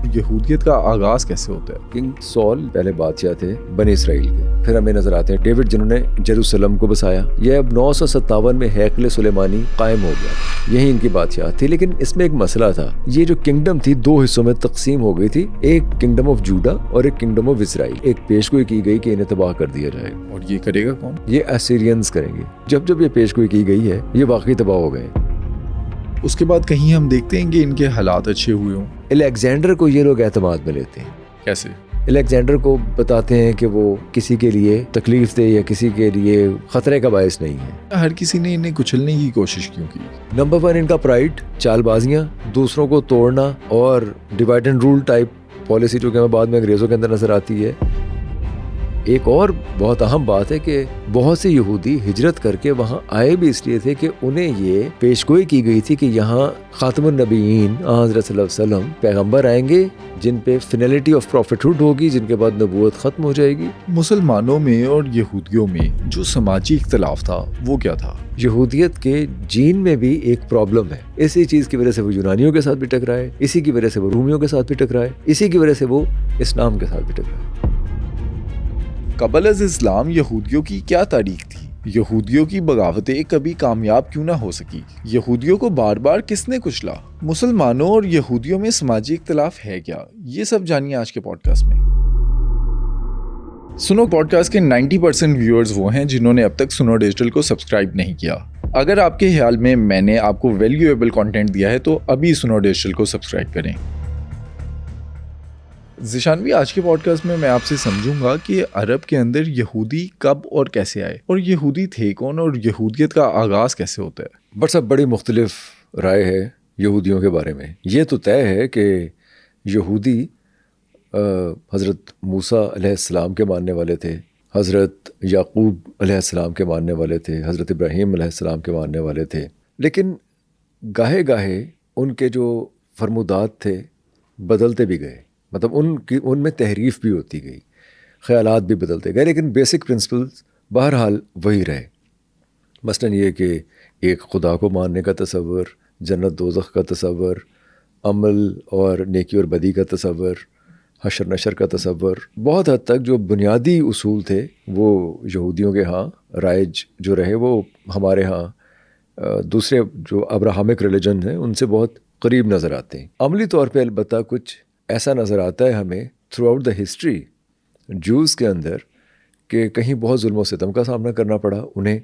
یہودیت کا آغاز کیسے ہوتا ہے؟ کنگ سول پہلے بادشاہ تھے بنی اسرائیل کے، پھر ہمیں نظر آتے ہیں ڈیوڈ جنہوں نے جیروسلم کو بسایا. یہ اب 957 میں ہیکل سلیمانی قائم ہو گیا، یہی ان کی بادشاہ تھی. لیکن اس میں ایک مسئلہ تھا، یہ جو کنگڈم تھی دو حصوں میں تقسیم ہو گئی تھی، ایک کنگڈم آف جوڈا اور ایک کنگڈم آف اسرائیل. ایک پیشگوئی کی گئی کہ انہیں تباہ کر دیا جائے. اور یہ کرے گا کون؟ یہ اسیرینز کریں گے. جب یہ پیشگوئی کی گئی ہے یہ واقعی تباہ ہو گئے. اس کے بعد کہیں ہم دیکھتے ہیں کہ ان کے حالات اچھے ہوئے ہوں. الیگزینڈر کو یہ لوگ اعتماد میں لیتے ہیں. کیسے؟ الیگزینڈر کو بتاتے ہیں کہ وہ کسی کے لیے تکلیف دہ یا کسی کے لیے خطرے کا باعث نہیں ہے. ہر کسی نے انہیں کچلنے کی کوشش کیوں کی؟ نمبر 1 ان کا پرائڈ، چال بازیاں، دوسروں کو توڑنا اور divide and rule type policy جو کہ ہمیں بعد میں انگریزوں کے اندر نظر آتی ہے. ایک اور بہت اہم بات ہے کہ بہت سے یہودی ہجرت کر کے وہاں آئے بھی اس لیے تھے کہ انہیں یہ پیشگوئی کی گئی تھی کہ یہاں خاتم النبیین حضرت صلی اللہ علیہ وسلم پیغمبر آئیں گے جن پہ فینلٹی آف پروفیٹہڈ ہوگی، جن کے بعد نبوت ختم ہو جائے گی. مسلمانوں میں اور یہودیوں میں جو سماجی اختلاف تھا وہ کیا تھا؟ یہودیت کے جین میں بھی ایک پرابلم ہے. اسی چیز کی وجہ سے وہ یونانیوں کے ساتھ بھی ٹکرائے، اسی کی وجہ سے وہ رومیوں کے ساتھ بھی ٹکرائے، اسی کی وجہ سے وہ اسلام کے ساتھ بھی ٹکرائے. قبل از اسلام یہودیوں کی کیا تاریخ تھی؟ یہودیوں کی بغاوتیں کبھی کامیاب کیوں نہ ہو سکی؟ یہودیوں کو بار بار کس نے کچلا؟ مسلمانوں اور یہودیوں میں سماجی اختلاف ہے کیا؟ یہ سب جانیے آج کے پوڈ کاسٹ میں. سنو پوڈ کاسٹ کے 90% ویورز وہ ہیں جنہوں نے اب تک سنو ڈیجیٹل کو سبسکرائب نہیں کیا. اگر آپ کے خیال میں نے آپ کو ویلیویبل کنٹینٹ دیا ہے تو ابھی سنو ڈیجیٹل کو سبسکرائب کریں. ذیشانوی، آج کے پوڈ کاسٹ میں آپ سے سمجھوں گا کہ عرب کے اندر یہودی کب اور کیسے آئے، اور یہودی تھے کون، اور یہودیت کا آغاز کیسے ہوتا ہے. بٹ سب بڑی مختلف رائے ہے یہودیوں کے بارے میں. یہ تو طے ہے کہ یہودی حضرت موسیٰ علیہ السلام کے ماننے والے تھے، حضرت یعقوب علیہ السلام کے ماننے والے تھے، حضرت ابراہیم علیہ السلام کے ماننے والے تھے. لیکن گاہے گاہے ان کے جو فرمودات تھے بدلتے بھی گئے، مطلب ان میں تحریف بھی ہوتی گئی، خیالات بھی بدلتے گئے، لیکن بیسک پرنسپلز بہرحال وہی رہے. مثلاً یہ کہ ایک خدا کو ماننے کا تصور، جنت دوزخ کا تصور، عمل اور نیکی اور بدی کا تصور، حشر نشر کا تصور. بہت حد تک جو بنیادی اصول تھے وہ یہودیوں کے ہاں رائج جو رہے وہ ہمارے ہاں دوسرے جو ابراہمک ریلیجن ہیں ان سے بہت قریب نظر آتے ہیں. عملی طور پہ البتہ کچھ ایسا نظر آتا ہے ہمیں تھرو آؤٹ دا ہسٹری جوز کے اندر کہ کہیں بہت ظلم و ستم کا سامنا کرنا پڑا انہیں،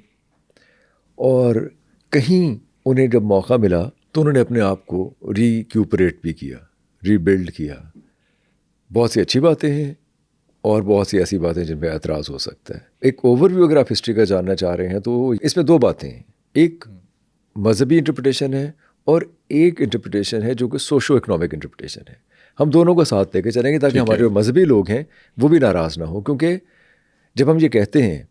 اور کہیں انہیں جب موقع ملا تو انہوں نے اپنے آپ کو ریکیوپریٹ بھی کیا، ری بلڈ کیا. بہت سی اچھی باتیں ہیں اور بہت سی ایسی باتیں جن پہ اعتراض ہو سکتا ہے. ایک اوور ویو اگر آپ ہسٹری کا جاننا چاہ رہے ہیں تو اس میں دو باتیں ہیں، ایک مذہبی انٹرپریٹیشن ہے اور ایک انٹرپریٹیشن ہے جو کہ سوشو اکنامک انٹرپریٹیشن ہے. ہم دونوں کو ساتھ لے کے چلیں گے تاکہ ہمارے جو مذہبی لوگ ہیں وہ بھی ناراض نہ ہوں. کیونکہ جب ہم یہ کہتے ہیں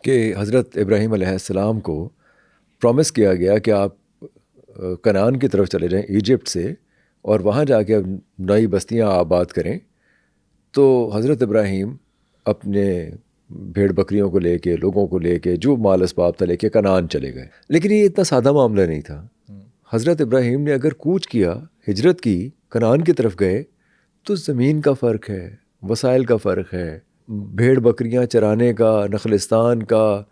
کہ حضرت ابراہیم علیہ السلام کو پرومس کیا گیا کہ آپ کنعان کی طرف چلے جائیں ایجپٹ سے اور وہاں جا کے نئی بستیاں آباد کریں، تو حضرت ابراہیم اپنے بھیڑ بکریوں کو لے کے، لوگوں کو لے کے، جو مال اسباب تھا لے کے کنعان چلے گئے. لیکن یہ اتنا سادہ معاملہ نہیں تھا. حضرت ابراہیم نے اگر کوچ کیا، ہجرت کی، کنعان کی طرف گئے تو زمین کا فرق ہے، وسائل کا فرق ہے، بھیڑ بکریاں چرانے کا، نخلستان کا،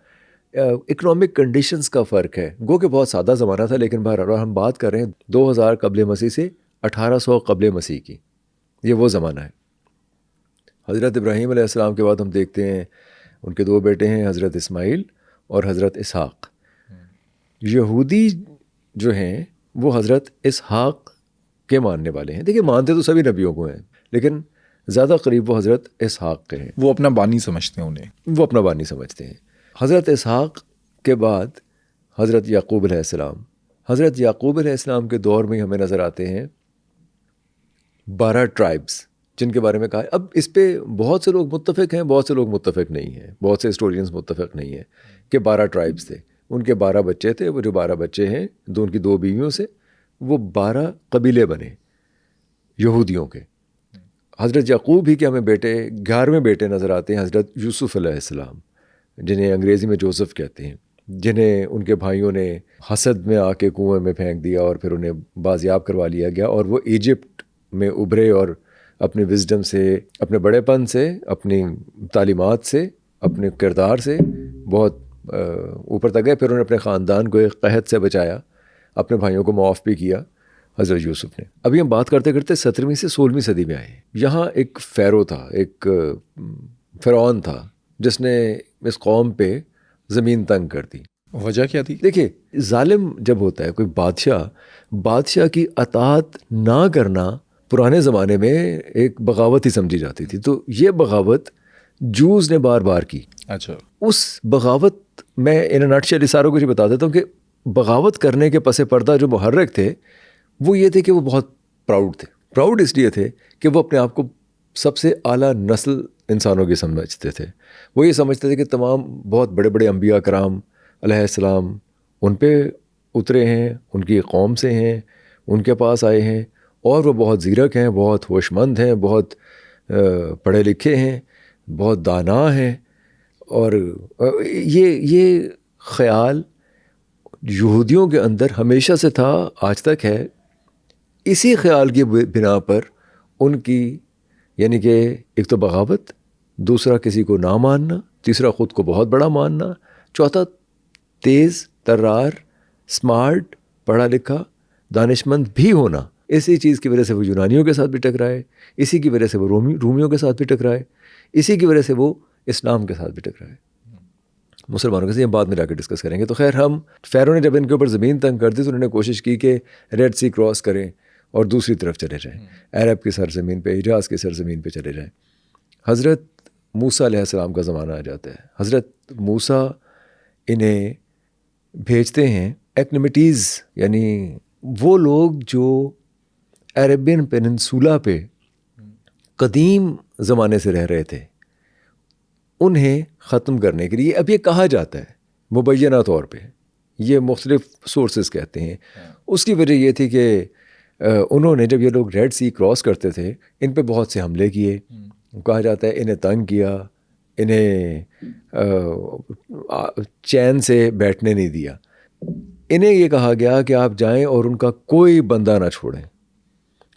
اکنامک کنڈیشنز کا فرق ہے. گو کہ بہت سادہ زمانہ تھا، لیکن بہرحال ہم بات کر رہے ہیں 2000 قبل مسیح سے 1800 قبل مسیح کی. یہ وہ زمانہ ہے. حضرت ابراہیم علیہ السلام کے بعد ہم دیکھتے ہیں ان کے دو بیٹے ہیں، حضرت اسماعیل اور حضرت اسحاق. یہودی جو ہیں وہ حضرت اسحاق کے ماننے والے ہیں. دیکھیے مانتے تو سبھی نبیوں کو ہیں لیکن زیادہ قریب وہ حضرت اسحاق کے ہیں. وہ اپنا بانی سمجھتے ہیں، وہ اپنا بانی سمجھتے ہیں. حضرت اسحاق کے بعد حضرت یعقوب علیہ السلام. حضرت یعقوب علیہ السلام کے دور میں ہمیں نظر آتے ہیں 12 ٹرائبس جن کے بارے میں کہا ہے. اب اس پہ بہت سے لوگ متفق ہیں، بہت سے لوگ متفق نہیں ہیں، بہت سے ہسٹورینز متفق نہیں ہیں کہ 12 ٹرائبس تھے. ان کے 12 بچے تھے. وہ جو 12 بچے ہیں ان کی 2 بیویوں سے وہ 12 قبیلے بنے یہودیوں کے. حضرت یعقوب ہی کے ہمیں بیٹے 11ویں بیٹے نظر آتے ہیں، حضرت یوسف علیہ السلام، جنہیں انگریزی میں جوزف کہتے ہیں، جنہیں ان کے بھائیوں نے حسد میں آ کے کنویں میں پھینک دیا اور پھر انہیں بازیاب کروا لیا گیا اور وہ ایجپٹ میں ابھرے اور اپنی وزڈم سے, اپنے بڑے پن سے, اپنی تعلیمات سے, اپنے کردار سے بہت اوپر تک گئے. پھر انہوں نے اپنے خاندان کو ایک قحط سے بچایا, اپنے بھائیوں کو معاف بھی کیا حضرت یوسف نے. ابھی ہم بات کرتے کرتے 17ویں سے 16ویں صدی میں آئے. یہاں ایک فیرو تھا, ایک فرعون تھا جس نے اس قوم پہ زمین تنگ کر دی. وجہ کیا تھی؟ دیکھیے, ظالم جب ہوتا ہے کوئی بادشاہ کی اطاعت نہ کرنا پرانے زمانے میں ایک بغاوت ہی سمجھی جاتی تھی. تو یہ بغاوت جوز نے بار بار کی. اچھا. اس بغاوت میں ان نٹ شیل اشاروں کو بتا دیتا ہوں کہ بغاوت کرنے کے پس پردہ جو محرک تھے وہ یہ تھے کہ وہ بہت پراؤڈ تھے. پراؤڈ اس لیے تھے کہ وہ اپنے آپ کو سب سے اعلیٰ نسل انسانوں کی سمجھتے تھے. وہ یہ سمجھتے تھے کہ تمام بہت بڑے بڑے انبیاء کرام علیہ السلام ان پہ اترے ہیں, ان کی قوم سے ہیں, ان کے پاس آئے ہیں, اور وہ بہت زیرک ہیں, بہت ہوش مند ہیں, بہت پڑھے لکھے ہیں, بہت دانا ہیں. اور یہ خیال یہودیوں کے اندر ہمیشہ سے تھا, آج تک ہے. اسی خیال کی بنا پر ان کی یعنی کہ ایک تو بغاوت, دوسرا کسی کو نہ ماننا, تیسرا خود کو بہت بڑا ماننا, چوتھا تیز ترار, اسمارٹ, پڑھا لکھا, دانش مند بھی ہونا. اسی چیز کی وجہ سے وہ یونانیوں کے ساتھ بھی ٹکرائے, اسی کی وجہ سے وہ رومیوں کے ساتھ بھی ٹکرائے, اسی کی وجہ سے وہ اسلام کے ساتھ بھی ٹکرائے, مسلمانوں کے ساتھ. یہ بعد میں جا کے ڈسکس کریں گے. تو خیر, ہم فیرو نے جب ان کے اوپر زمین تنگ کر دی تو انہوں نے کوشش کی کہ ریڈ سی کراس کریں اور دوسری طرف چلے جائیں, عرب کی سرزمین پہ, حجاز کی سرزمین پہ چلے جائیں. حضرت موسیٰ علیہ السلام کا زمانہ آ جاتا ہے. حضرت موسیٰ انہیں بھیجتے ہیں ایکنیمیٹیز, یعنی وہ لوگ جو عربین پیننسولا پہ قدیم زمانے سے رہ رہے تھے, انہیں ختم کرنے کے لیے. اب یہ کہا جاتا ہے مبینہ طور پہ, یہ مختلف سورسز کہتے ہیں. اس کی وجہ یہ تھی کہ انہوں نے جب یہ لوگ ریڈ سی کراس کرتے تھے ان پہ بہت سے حملے کیے. کہا جاتا ہے انہیں تنگ کیا, انہیں چین سے بیٹھنے نہیں دیا. انہیں یہ کہا گیا کہ آپ جائیں اور ان کا کوئی بندہ نہ چھوڑیں.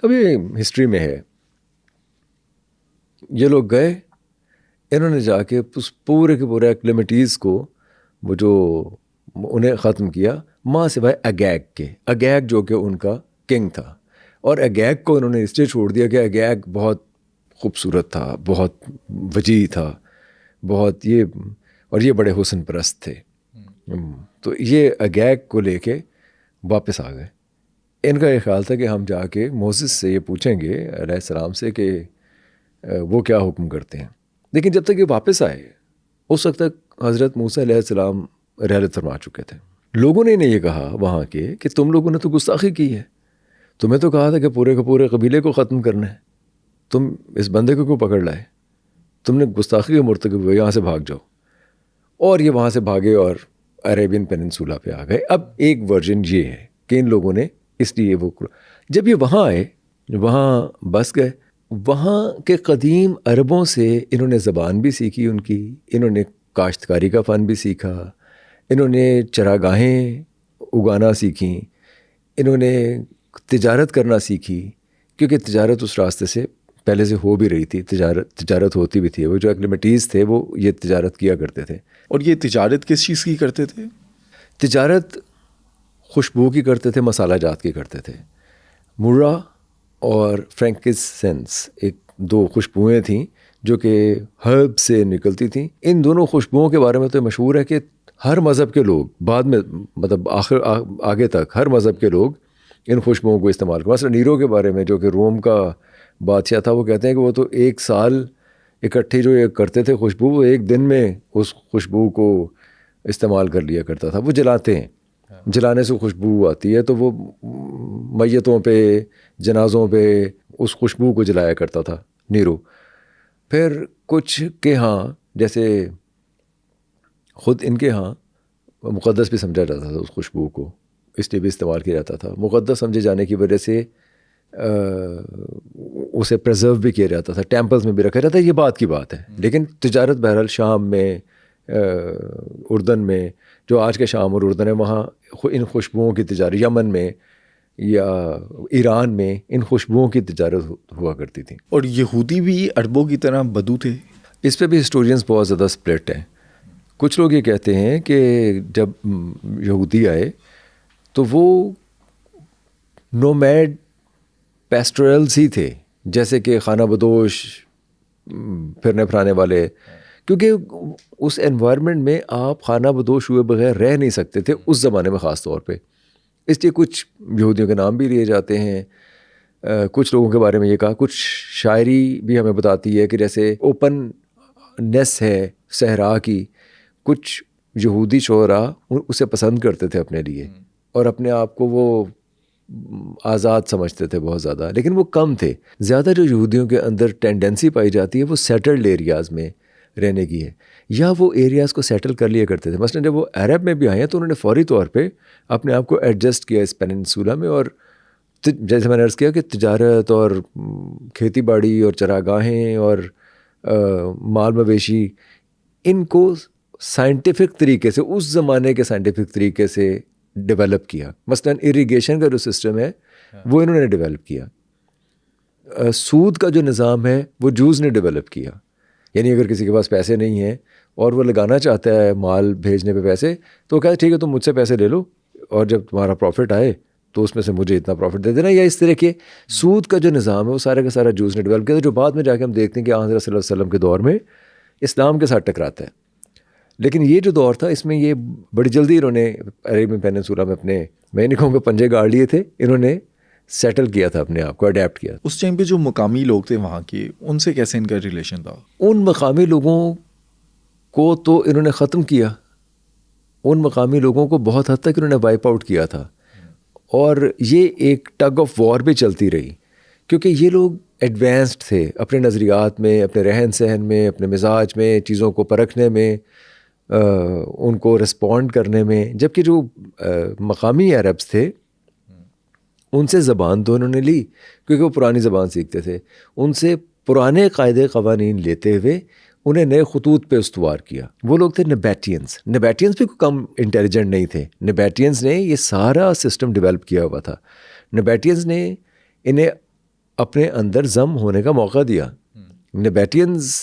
ابھی ہسٹری میں ہے, یہ لوگ گئے, انہوں نے جا کے اس پورے کے پورے ایکلیمیٹیز کو وہ جو انہیں ختم کیا, ماں سوائے اگیگ کے. اگیگ جو کہ ان کا کنگ تھا, اور اگیگ کو انہوں نے اس لیے چھوڑ دیا کہ اگیگ بہت خوبصورت تھا, بہت وجیح تھا, بہت یہ بڑے حسن پرست تھے. تو یہ اگیگ کو لے کے واپس آ گئے. ان کا یہ خیال تھا کہ ہم جا کے موسیس سے یہ پوچھیں گے علیہ السلام سے کہ وہ کیا حکم کرتے ہیں. لیکن جب تک یہ واپس آئے اس وقت تک حضرت موسیٰ علیہ السلام رحلت فرما چکے تھے. لوگوں نے انہیں یہ کہا وہاں کے کہ تم لوگوں نے تو گستاخی کی ہے, تمہیں تو کہا تھا کہ پورے کے پورے قبیلے کو ختم کرنا ہے, تم اس بندے کو کیوں پکڑ لائے, تم نے گستاخی کے مرتکب ہوئے, یہاں سے بھاگ جاؤ. اور یہ وہاں سے بھاگے اور عربین پیننسولا پہ آ گئے. اب ایک ورژن یہ ہے کہ ان لوگوں نے اس لیے وہ جب یہ وہاں آئے, وہاں بس گئے, وہاں کے قدیم عربوں سے انہوں نے زبان بھی سیکھی ان کی, انہوں نے کاشتکاری کا فن بھی سیکھا, انہوں نے چراگاہیں اگانا سیکھیں, انہوں نے تجارت کرنا سیکھی, کیونکہ تجارت اس راستے سے پہلے سے ہو بھی رہی تھی, تجارت ہوتی بھی تھی. وہ جو ایکلیمیٹیز تھے وہ یہ تجارت کیا کرتے تھے. اور یہ تجارت کس چیز کی کرتے تھے؟ تجارت خوشبو کی کرتے تھے, مسالہ جات کی کرتے تھے. مرہ اور فرینکسنس ایک دو خوشبوئیں تھیں جو کہ ہرب سے نکلتی تھیں. ان دونوں خوشبوؤں کے بارے میں تو مشہور ہے کہ ہر مذہب کے لوگ بعد میں مطلب آگے تک ہر مذہب کے لوگ ان خوشبوؤں کو استعمال کرتے. مثلا نیرو کے بارے میں جو کہ روم کا بادشاہ تھا, وہ کہتے ہیں کہ وہ تو 1 سال اکٹھی جو یہ کرتے تھے خوشبو, وہ 1 دن میں اس خوشبو کو استعمال کر لیا کرتا تھا. وہ جلاتے ہیں, جلانے سے خوشبو آتی ہے, تو وہ میتوں پہ جنازوں پہ اس خوشبو کو جلایا کرتا تھا نیرو. پھر کچھ کے ہاں جیسے خود ان کے ہاں مقدس بھی سمجھا جاتا تھا اس خوشبو کو, اس لیے بھی استعمال کیا جاتا تھا. مقدس سمجھے جانے کی وجہ سے اسے پریزرو بھی کیا جاتا تھا, ٹیمپلز میں بھی رکھا جاتا ہے. یہ بات کی بات ہے. لیکن تجارت بہرحال شام میں, اردن میں, جو آج کے شام اور اردن ہے, وہاں ان خوشبوؤں کی تجارت, یمن میں یا ایران میں ان خوشبوؤں کی تجارت ہوا کرتی تھی. اور یہودی بھی عربوں کی طرح بدو تھے. اس پہ بھی ہسٹورینز بہت زیادہ سپلٹ ہیں. کچھ لوگ یہ کہتے ہیں کہ جب یہودی آئے تو وہ نومیڈ پیسٹورلز ہی تھے, جیسے کہ خانہ بدوش پھرنے پھرانے والے, کیونکہ اس انوائرمنٹ میں آپ خانہ بدوش ہوئے بغیر رہ نہیں سکتے تھے اس زمانے میں خاص طور پہ. اس لیے کچھ یہودیوں کے نام بھی لیے جاتے ہیں. کچھ لوگوں کے بارے میں یہ کہا, کچھ شاعری بھی ہمیں بتاتی ہے کہ جیسے اوپن نیس ہے صحرا کی, کچھ یہودی شعراء اسے پسند کرتے تھے اپنے لیے اور اپنے آپ کو وہ آزاد سمجھتے تھے بہت زیادہ, لیکن وہ کم تھے. زیادہ جو یہودیوں کے اندر ٹینڈنسی پائی جاتی ہے وہ سیٹلڈ ایریاز میں رہنے کی ہے, یا وہ ایریاز کو سیٹل کر لیا کرتے تھے. مثلاً جب وہ عرب میں بھی آئے ہیں تو انہوں نے فوری طور پہ اپنے آپ کو ایڈجسٹ کیا اس پیننسولا میں, اور جیسے میں نے عرض کیا کہ تجارت اور کھیتی باڑی اور چراگاہیں اور مال مویشی, ان کو سائنٹیفک طریقے سے, اس زمانے کے سائنٹیفک طریقے سے ڈیولپ کیا. مثلاً اریگیشن کا جو سسٹم ہے وہ انہوں نے ڈیولپ کیا. سود کا جو نظام ہے وہ جوز نے ڈیولپ کیا. یعنی اگر کسی کے پاس پیسے نہیں ہیں اور وہ لگانا چاہتا ہے مال بھیجنے پہ پیسے, تو وہ کہتا ہے ٹھیک ہے تم مجھ سے پیسے لے لو اور جب تمہارا پروفٹ آئے تو اس میں سے مجھے اتنا پروفٹ دے دینا. یا اس طرح کے سود کا جو نظام ہے وہ سارا کا سارا جوز نے ڈیولپ کیا تھا, جو بعد میں جا کے ہم دیکھتے ہیں کہ حضرت صلی اللہ علیہ وسلم کے دور میں اسلام کے ساتھ ٹکراتا ہے. لیکن یہ جو دور تھا اس میں یہ بڑی جلدی انہوں نے عربین پیننسولا میں اپنے, میں نہیں کہوں گا پنجے گاڑ لیے تھے, انہوں نے سیٹل کیا تھا اپنے آپ کو, اڈیپٹ کیا. اس ٹائم پہ جو مقامی لوگ تھے وہاں کے, ان سے کیسے ان کا ریلیشن تھا؟ ان مقامی لوگوں کو تو انہوں نے ختم کیا. ان مقامی لوگوں کو بہت حد تک انہوں نے وائپ آؤٹ کیا تھا, اور یہ ایک ٹگ آف وار بھی چلتی رہی, کیونکہ یہ لوگ ایڈوانسڈ تھے اپنے نظریات میں, اپنے رہن سہن میں, اپنے مزاج میں, چیزوں کو پرکھنے میں, ان کو رسپونڈ کرنے میں. جبکہ جو مقامی عربس تھے ان سے زبان تو انہوں نے لی کیونکہ وہ پرانی زبان سیکھتے تھے, ان سے پرانے قاعدے قوانین لیتے ہوئے انہیں نئے خطوط پہ استوار کیا. وہ لوگ تھے نبیٹینز. نبیٹینز بھی کوئی کم انٹیلیجنٹ نہیں تھے. نبیٹینز نے یہ سارا سسٹم ڈیولپ کیا ہوا تھا. نبیٹینز نے انہیں اپنے اندر ضم ہونے کا موقع دیا. نبیٹینز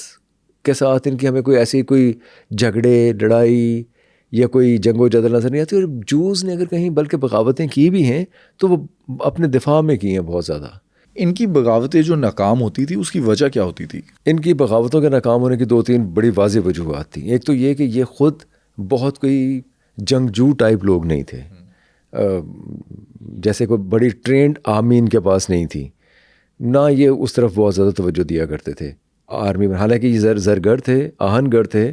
کے ساتھ ان کی ہمیں کوئی ایسی کوئی جھگڑے لڑائی یا کوئی جنگ و جدل نظر نہیں آتی. اور جوز نے اگر کہیں بلکہ بغاوتیں کی بھی ہیں تو وہ اپنے دفاع میں کی ہیں بہت زیادہ. ان کی بغاوتیں جو ناکام ہوتی تھی اس کی وجہ کیا ہوتی تھی؟ ان کی بغاوتوں کے ناکام ہونے کی 2-3 بڑی واضح وجوہات تھیں. ایک تو یہ کہ یہ خود بہت کوئی جنگجو ٹائپ لوگ نہیں تھے, جیسے کوئی بڑی ٹرینڈ آرمی ان کے پاس نہیں تھی, نہ یہ اس طرف بہت زیادہ توجہ دیا کرتے تھے آرمی میں. حالانکہ یہ زرگر تھے, آہن گر تھے,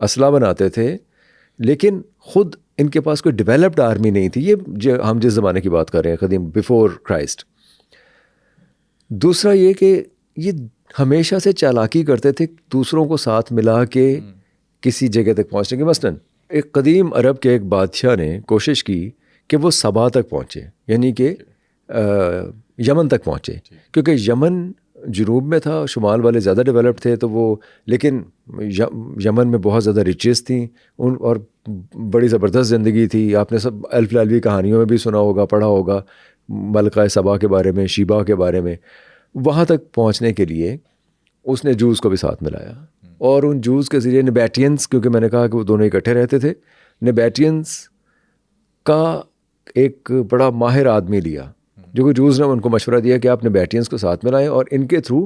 اسلحہ بناتے تھے, لیکن خود ان کے پاس کوئی ڈیولپڈ آرمی نہیں تھی. یہ ہم جس زمانے کی بات کر رہے ہیں قدیم بیفور کرائسٹ. دوسرا یہ کہ یہ ہمیشہ سے چالاکی کرتے تھے دوسروں کو ساتھ ملا کے کسی جگہ تک پہنچنے کی. مثلاً ایک قدیم عرب کے ایک بادشاہ نے کوشش کی کہ وہ سبا تک پہنچے, یعنی کہ یمن تک پہنچے, کیونکہ یمن جنوب میں تھا, شمال والے زیادہ ڈیولپڈ تھے تو وہ, لیکن یمن میں بہت زیادہ ریچز تھیں ان اور بڑی زبردست زندگی تھی. آپ نے سب الف لالوی کہانیوں میں بھی سنا ہوگا, پڑھا ہوگا, ملکہ سبا کے بارے میں, شیبا کے بارے میں. وہاں تک پہنچنے کے لیے اس نے جوز کو بھی ساتھ ملایا, اور ان جوز کے ذریعے نبیٹینز, کیونکہ میں نے کہا کہ وہ دونوں اکٹھے رہتے تھے, نبیٹینز کا ایک بڑا ماہر آدمی لیا, جو کہ جوز نے ان کو مشورہ دیا کہ آپ نبیٹینز کو ساتھ ملائیں اور ان کے تھرو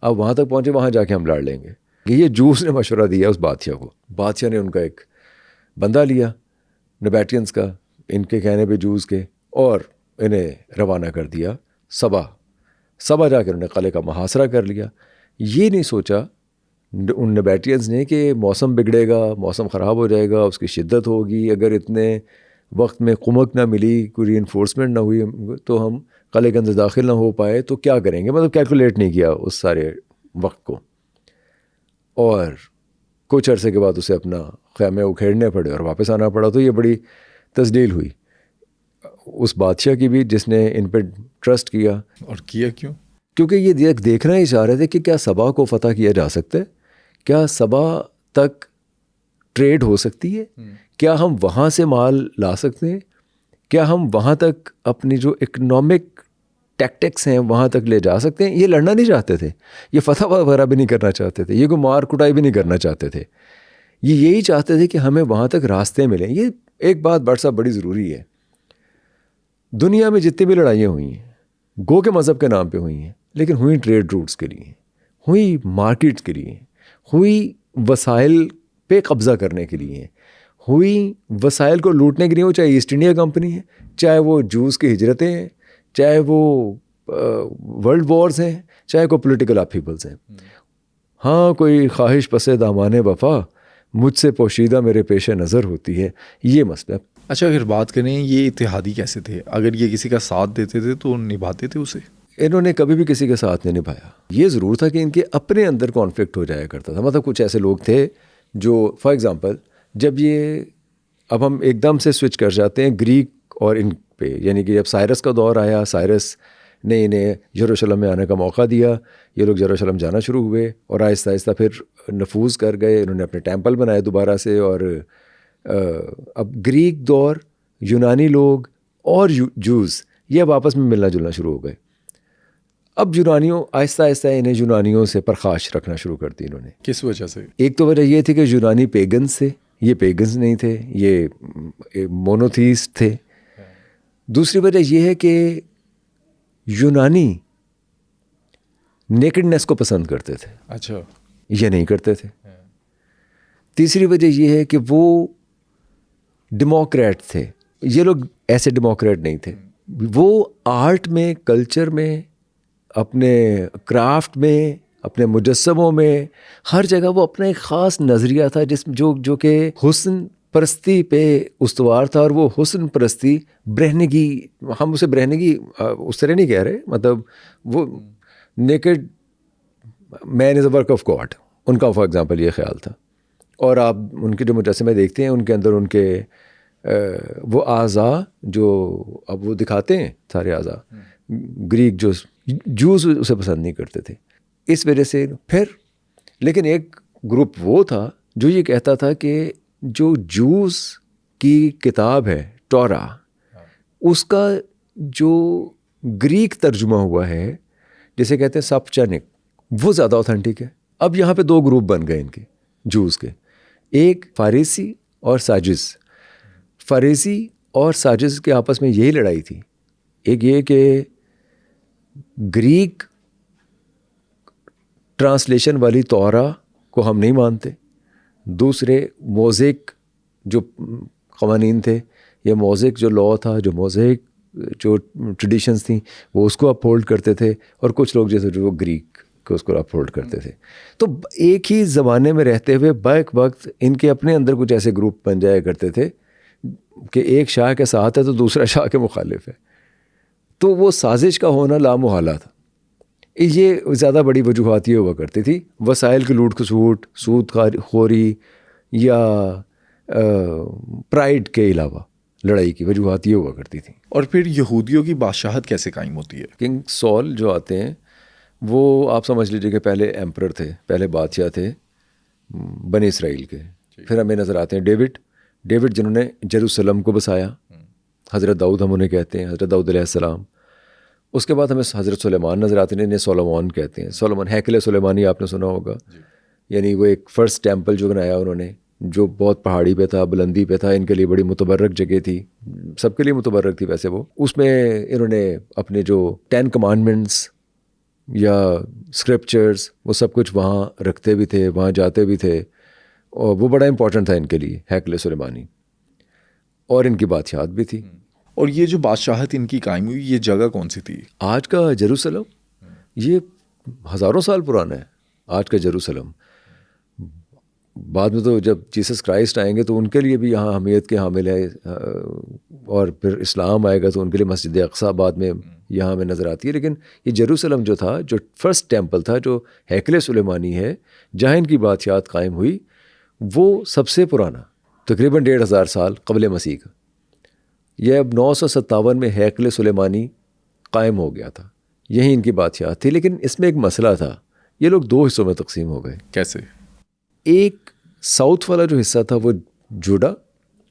آپ وہاں تک پہنچے, وہاں جا کے ہم لڑ لیں گے. یہ جوز نے مشورہ دیا اس بادشاہ کو. بادشاہ نے ان کا ایک بندہ لیا نبیٹینز کا, ان کے کہنے پہ جوز کے, اور انہیں روانہ کر دیا سبا جا کے انہوں نے قلعے کا محاصرہ کر لیا. یہ نہیں سوچا ان نبیٹینز نے کہ موسم بگڑے گا, موسم خراب ہو جائے گا, اس کی شدت ہوگی, اگر اتنے وقت میں کمک نہ ملی, کوئی ری انفورسمنٹ نہ ہوئی تو ہم قلعے کے اندر داخل نہ ہو پائے تو کیا کریں گے. مطلب کیلکولیٹ نہیں کیا اس سارے وقت کو, اور کچھ عرصے کے بعد اسے اپنا خیمے اکھیڑنے پڑے اور واپس آنا پڑا. تو یہ بڑی تزلیل ہوئی اس بادشاہ کی بھی جس نے ان پہ ٹرسٹ کیا. اور کیا کیوں؟ کیونکہ یہ دیکھنا ہی چاہ رہے تھے کہ کیا سبا کو فتح کیا جا سکتا ہے, کیا سبا تک ٹریڈ ہو سکتی ہے, کیا ہم وہاں سے مال لا سکتے ہیں, کیا ہم وہاں تک اپنی جو اکنامک ٹیکٹکس ہیں وہاں تک لے جا سکتے ہیں؟ یہ لڑنا نہیں چاہتے تھے، یہ فتح وغیرہ بھی نہیں کرنا چاہتے تھے، یہ کوئی مار کٹائی بھی نہیں کرنا چاہتے تھے، یہ یہی چاہتے تھے کہ ہمیں وہاں تک راستے ملیں۔ یہ ایک بات بڑا صاحب بڑی ضروری ہے، دنیا میں جتنی بھی لڑائیاں ہوئی ہیں گو کے مذہب کے نام پہ ہوئی ہیں، لیکن ہوئی ٹریڈ روٹس کے لیے، ہوئی مارکیٹس کے لیے، ہوئی وسائل پہ قبضہ کرنے کے لیے، ہوئی وسائل کو لوٹنے کے لیے، وہ چاہے ایسٹ انڈیا کمپنی ہے، چاہے وہ جوز کی ہجرتیں ہیں، چاہے وہ ورلڈ وارز ہیں، چاہے کوئی پولیٹیکل اپہیبلز ہیں۔ ہاں کوئی خواہش پس دامان وفا مجھ سے پوشیدہ میرے پیش نظر ہوتی ہے، یہ مسئلہ۔ اچھا اگر بات کریں یہ اتحادی کیسے تھے؟ اگر یہ کسی کا ساتھ دیتے تھے تو نبھاتے تھے اسے؟ انہوں نے کبھی بھی کسی کے ساتھ نہیں نبھایا۔ یہ ضرور تھا کہ ان کے اپنے اندر کانفلکٹ ہو جایا کرتا تھا، مطلب کچھ ایسے لوگ تھے جو فار ایگزامپل جب یہ اب ہم ایک دم سے سوئچ کر جاتے ہیں گریک اور ان پہ، یعنی کہ جب سائرس کا دور آیا، سائرس نے انہیں یروشلم میں آنے کا موقع دیا، یہ لوگ یروشلم جانا شروع ہوئے اور آہستہ آہستہ پھر نفوذ کر گئے، انہوں نے اپنے ٹیمپل بنائے دوبارہ سے، اور اب گریک دور، یونانی لوگ اور جوز یہ اب آپس میں ملنا جلنا شروع ہو گئے۔ اب یونانیوں آہستہ آہستہ انہیں یونانیوں سے پرخاش رکھنا شروع کر دی انہوں نے۔ کس وجہ سے؟ ایک تو وجہ یہ تھی کہ یونانی پیگنز تھے، یہ پیگنز نہیں تھے، یہ مونوتھیسٹ تھے۔ دوسری وجہ یہ ہے کہ یونانی نیکڈنیس کو پسند کرتے تھے، اچھا یہ نہیں کرتے تھے۔ تیسری وجہ یہ ہے کہ وہ ڈیموکریٹ تھے، یہ لوگ ایسے ڈیموکریٹ نہیں تھے۔ وہ آرٹ میں، کلچر میں، اپنے کرافٹ میں، اپنے مجسموں میں، ہر جگہ وہ اپنا ایک خاص نظریہ تھا جس جو کہ حسن پرستی پہ استوار تھا، اور وہ حسن پرستی برہنگی، ہم اسے برہنگی اس طرح نہیں کہہ رہے، مطلب وہ naked man is a work of God, ان کا فار ایگزامپل یہ خیال تھا۔ اور آپ ان کے جو مجسمے دیکھتے ہیں ان کے اندر ان کے وہ اعضاء جو اب وہ دکھاتے ہیں سارے اعضاء، گریک جوز اسے پسند نہیں کرتے تھے، اس وجہ سے پھر لیکن ایک گروپ وہ تھا جو یہ کہتا تھا کہ جو جوز کی کتاب ہے ٹورا، اس کا جو گریک ترجمہ ہوا ہے جسے کہتے ہیں سپچنک، وہ زیادہ اوتھینٹک ہے۔ اب یہاں پہ دو گروپ بن گئے ان کے جوز کے، ایک فارسی اور ساجز۔ فارسی اور ساجز کے آپس میں یہی لڑائی تھی، ایک یہ کہ گریک ٹرانسلیشن والی تورا کو ہم نہیں مانتے، دوسرے موزیک جو قوانین تھے، یہ موزیک جو لا تھا، جو موزیک جو ٹریڈیشنز تھیں وہ اس کو اپہولڈ کرتے تھے، اور کچھ لوگ جیسے جو گریک کو اس کو اپہولڈ کرتے تھے۔ تو ایک ہی زمانے میں رہتے ہوئے بیک وقت ان کے اپنے اندر کچھ ایسے گروپ بن جایا کرتے تھے کہ ایک شاہ کے ساتھ ہے تو دوسرا شاہ کے مخالف ہے، تو وہ سازش کا ہونا لامحالہ تھا۔ یہ زیادہ بڑی وجوہات یہ ہوا کرتی تھی، وسائل کی لوٹ کھسوٹ، سود خوری یا پرائڈ کے علاوہ لڑائی کی وجوہات یہ ہوا کرتی تھیں۔ اور پھر یہودیوں کی بادشاہت کیسے قائم ہوتی ہے؟ کنگ سول جو آتے ہیں وہ آپ سمجھ لیجیے کہ پہلے ایمپرر تھے، پہلے بادشاہ تھے بنی اسرائیل کے۔ پھر ہمیں نظر آتے ہیں ڈیوڈ جنہوں نے جیروسلم کو بسایا، حضرت داؤد ہم انہیں کہتے ہیں، حضرت داؤد علیہ السلام۔ اس کے بعد ہمیں حضرت سلیمان نظر آتے ہیں، انہیں سولومون کہتے ہیں۔ سولومون ہیکل سلیمانی آپ نے سنا ہوگا، یعنی وہ ایک فرسٹ ٹیمپل جو بنایا انہوں نے، جو بہت پہاڑی پہ تھا، بلندی پہ تھا، ان کے لیے بڑی متبرک جگہ تھی، سب کے لیے متبرک تھی ویسے وہ۔ اس میں انہوں نے اپنے جو 10 کمانڈمنٹس یا اسکرپچرز وہ سب کچھ وہاں رکھتے بھی تھے، وہاں جاتے بھی تھے، اور وہ بڑا امپورٹنٹ تھا ان کے لیے ہیکل سلیمانی، اور ان کی بادشاہت بھی تھی۔ اور یہ جو بادشاہت ان کی قائم ہوئی، یہ جگہ کون سی تھی؟ آج کا جیروسلم، یہ ہزاروں سال پرانا ہے آج کا جیروسلم۔ بعد میں تو جب جیسس کرائسٹ آئیں گے تو ان کے لیے بھی یہاں اہمیت کے حامل ہے، اور پھر اسلام آئے گا تو ان کے لیے مسجد اقصیٰ بعد میں یہاں ہمیں نظر آتی ہے۔ لیکن یہ جیروسلم جو تھا، جو فرسٹ ٹیمپل تھا، جو ہیکل سلیمانی ہے، جہاں ان کی بادشاہت قائم ہوئی، وہ سب سے پرانا، تقریباً 1500 سال قبل مسیح کا۔ یہ اب 957 میں ہیکل سلیمانی قائم ہو گیا تھا، یہی ان کی بادشاہت تھی۔ لیکن اس میں ایک مسئلہ تھا، یہ لوگ 2 حصوں میں تقسیم ہو گئے۔ کیسے؟ ایک ساؤتھ والا جو حصہ تھا وہ جوڈا،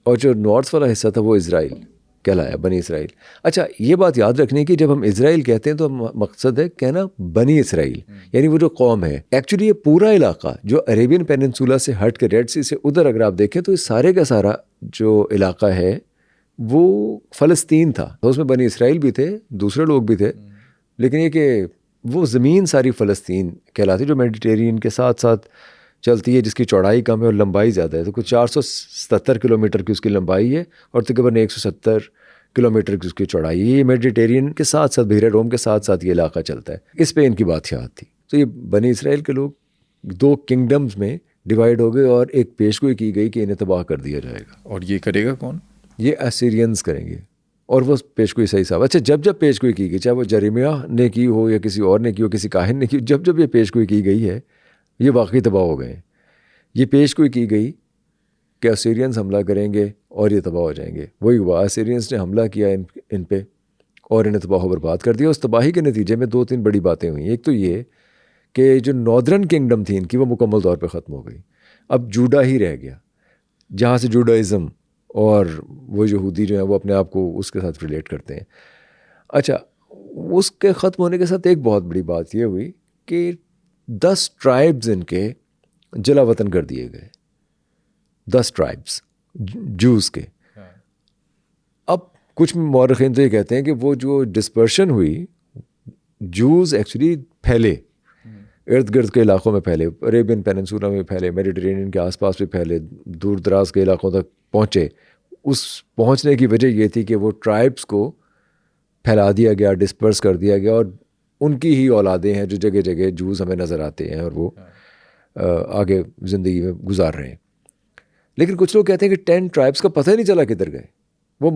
اور جو نارتھ والا حصہ تھا وہ اسرائیل۔ کہلایا بنی اسرائیل. اچھا یہ بات یاد رکھنے کی جب ہم اسرائیل کہتے ہیں تو مقصد ہے کہنا بنی اسرائیل, یعنی وہ جو قوم ہے. ایکچولی یہ پورا علاقہ جو عربین پیننسولا سے ہٹ کے ریڈ سی سے ادھر اگر آپ دیکھیں تو یہ سارے کا سارا جو علاقہ ہے وہ فلسطین تھا. تو اس میں بنی اسرائیل بھی تھے, دوسرے لوگ بھی تھے, لیکن یہ کہ وہ زمین ساری فلسطین کہلاتی جو میڈیٹیرین کے ساتھ ساتھ چلتی ہے, جس کی چوڑائی کم ہے اور لمبائی زیادہ ہے. تو کچھ 477 کلومیٹر کی اس کی لمبائی ہے اور تقریباً 170 کلومیٹر کی اس کی چوڑائی ہے. یہ میڈیٹیرین کے ساتھ ساتھ بحیرہ روم کے ساتھ ساتھ یہ علاقہ چلتا ہے. اس پہ ان کی بادشاہت تھی. تو یہ بنی اسرائیل کے لوگ 2 کنگڈمز میں ڈیوائیڈ ہو گئے اور ایک پیشگوئی کی گئی کہ انہیں تباہ کر دیا جائے گا. اور یہ کرے گا کون؟ یہ اسیرینز کریں گے. اور وہ پیشگوئی صحیح صاحب. اچھا جب پیشگوئی کی گئی, چاہے وہ جرمیہ نے کی ہو یا کسی اور نے کی ہو, کسی کاہن نے کی ہو, جب یہ پیشگوئی کی گئی ہے یہ واقعی تباہ ہو گئے. یہ پیشگوئی کی گئی کہ اسیرینز حملہ کریں گے اور یہ تباہ ہو جائیں گے. وہی ہوا, اسیرینز نے حملہ کیا ان پہ اور انہیں تباہ و برباد کر دیا. اس تباہی کے نتیجے میں 2-3 بڑی باتیں ہوئیں. ایک تو یہ کہ جو ناردرن کنگڈم تھی ان کی وہ مکمل طور پہ ختم ہو گئی. اب جوڈا ہی رہ گیا, جہاں سے جوڈائزم اور وہ یہودی جو ہیں وہ اپنے آپ کو اس کے ساتھ ریلیٹ کرتے ہیں. اچھا اس کے ختم ہونے کے ساتھ ایک بہت بڑی بات یہ ہوئی کہ 10 ٹرائبز ان کے جلا وطن کر دیے گئے. 10 ٹرائبز جوز کے. اب کچھ مورخین تو یہ کہتے ہیں کہ وہ جو ڈسپرشن ہوئی, جوز ایکچولی پھیلے, ارد گرد کے علاقوں میں پھیلے, عربین پیننسولا میں پھیلے, میڈیٹرینین کے آس پاس بھی پھیلے, دور دراز کے علاقوں تک پہنچے. اس پہنچنے کی وجہ یہ تھی کہ وہ ٹرائبس کو پھیلا دیا گیا, ڈسپرس کر دیا گیا, اور ان کی ہی اولادیں ہیں جو جگہ جگہ جوز ہمیں نظر آتے ہیں اور وہ آگے زندگی میں گزار رہے ہیں. لیکن کچھ لوگ کہتے ہیں کہ 10 ٹرائبس کا پتہ ہی نہیں چلا کدھر گئے, وہ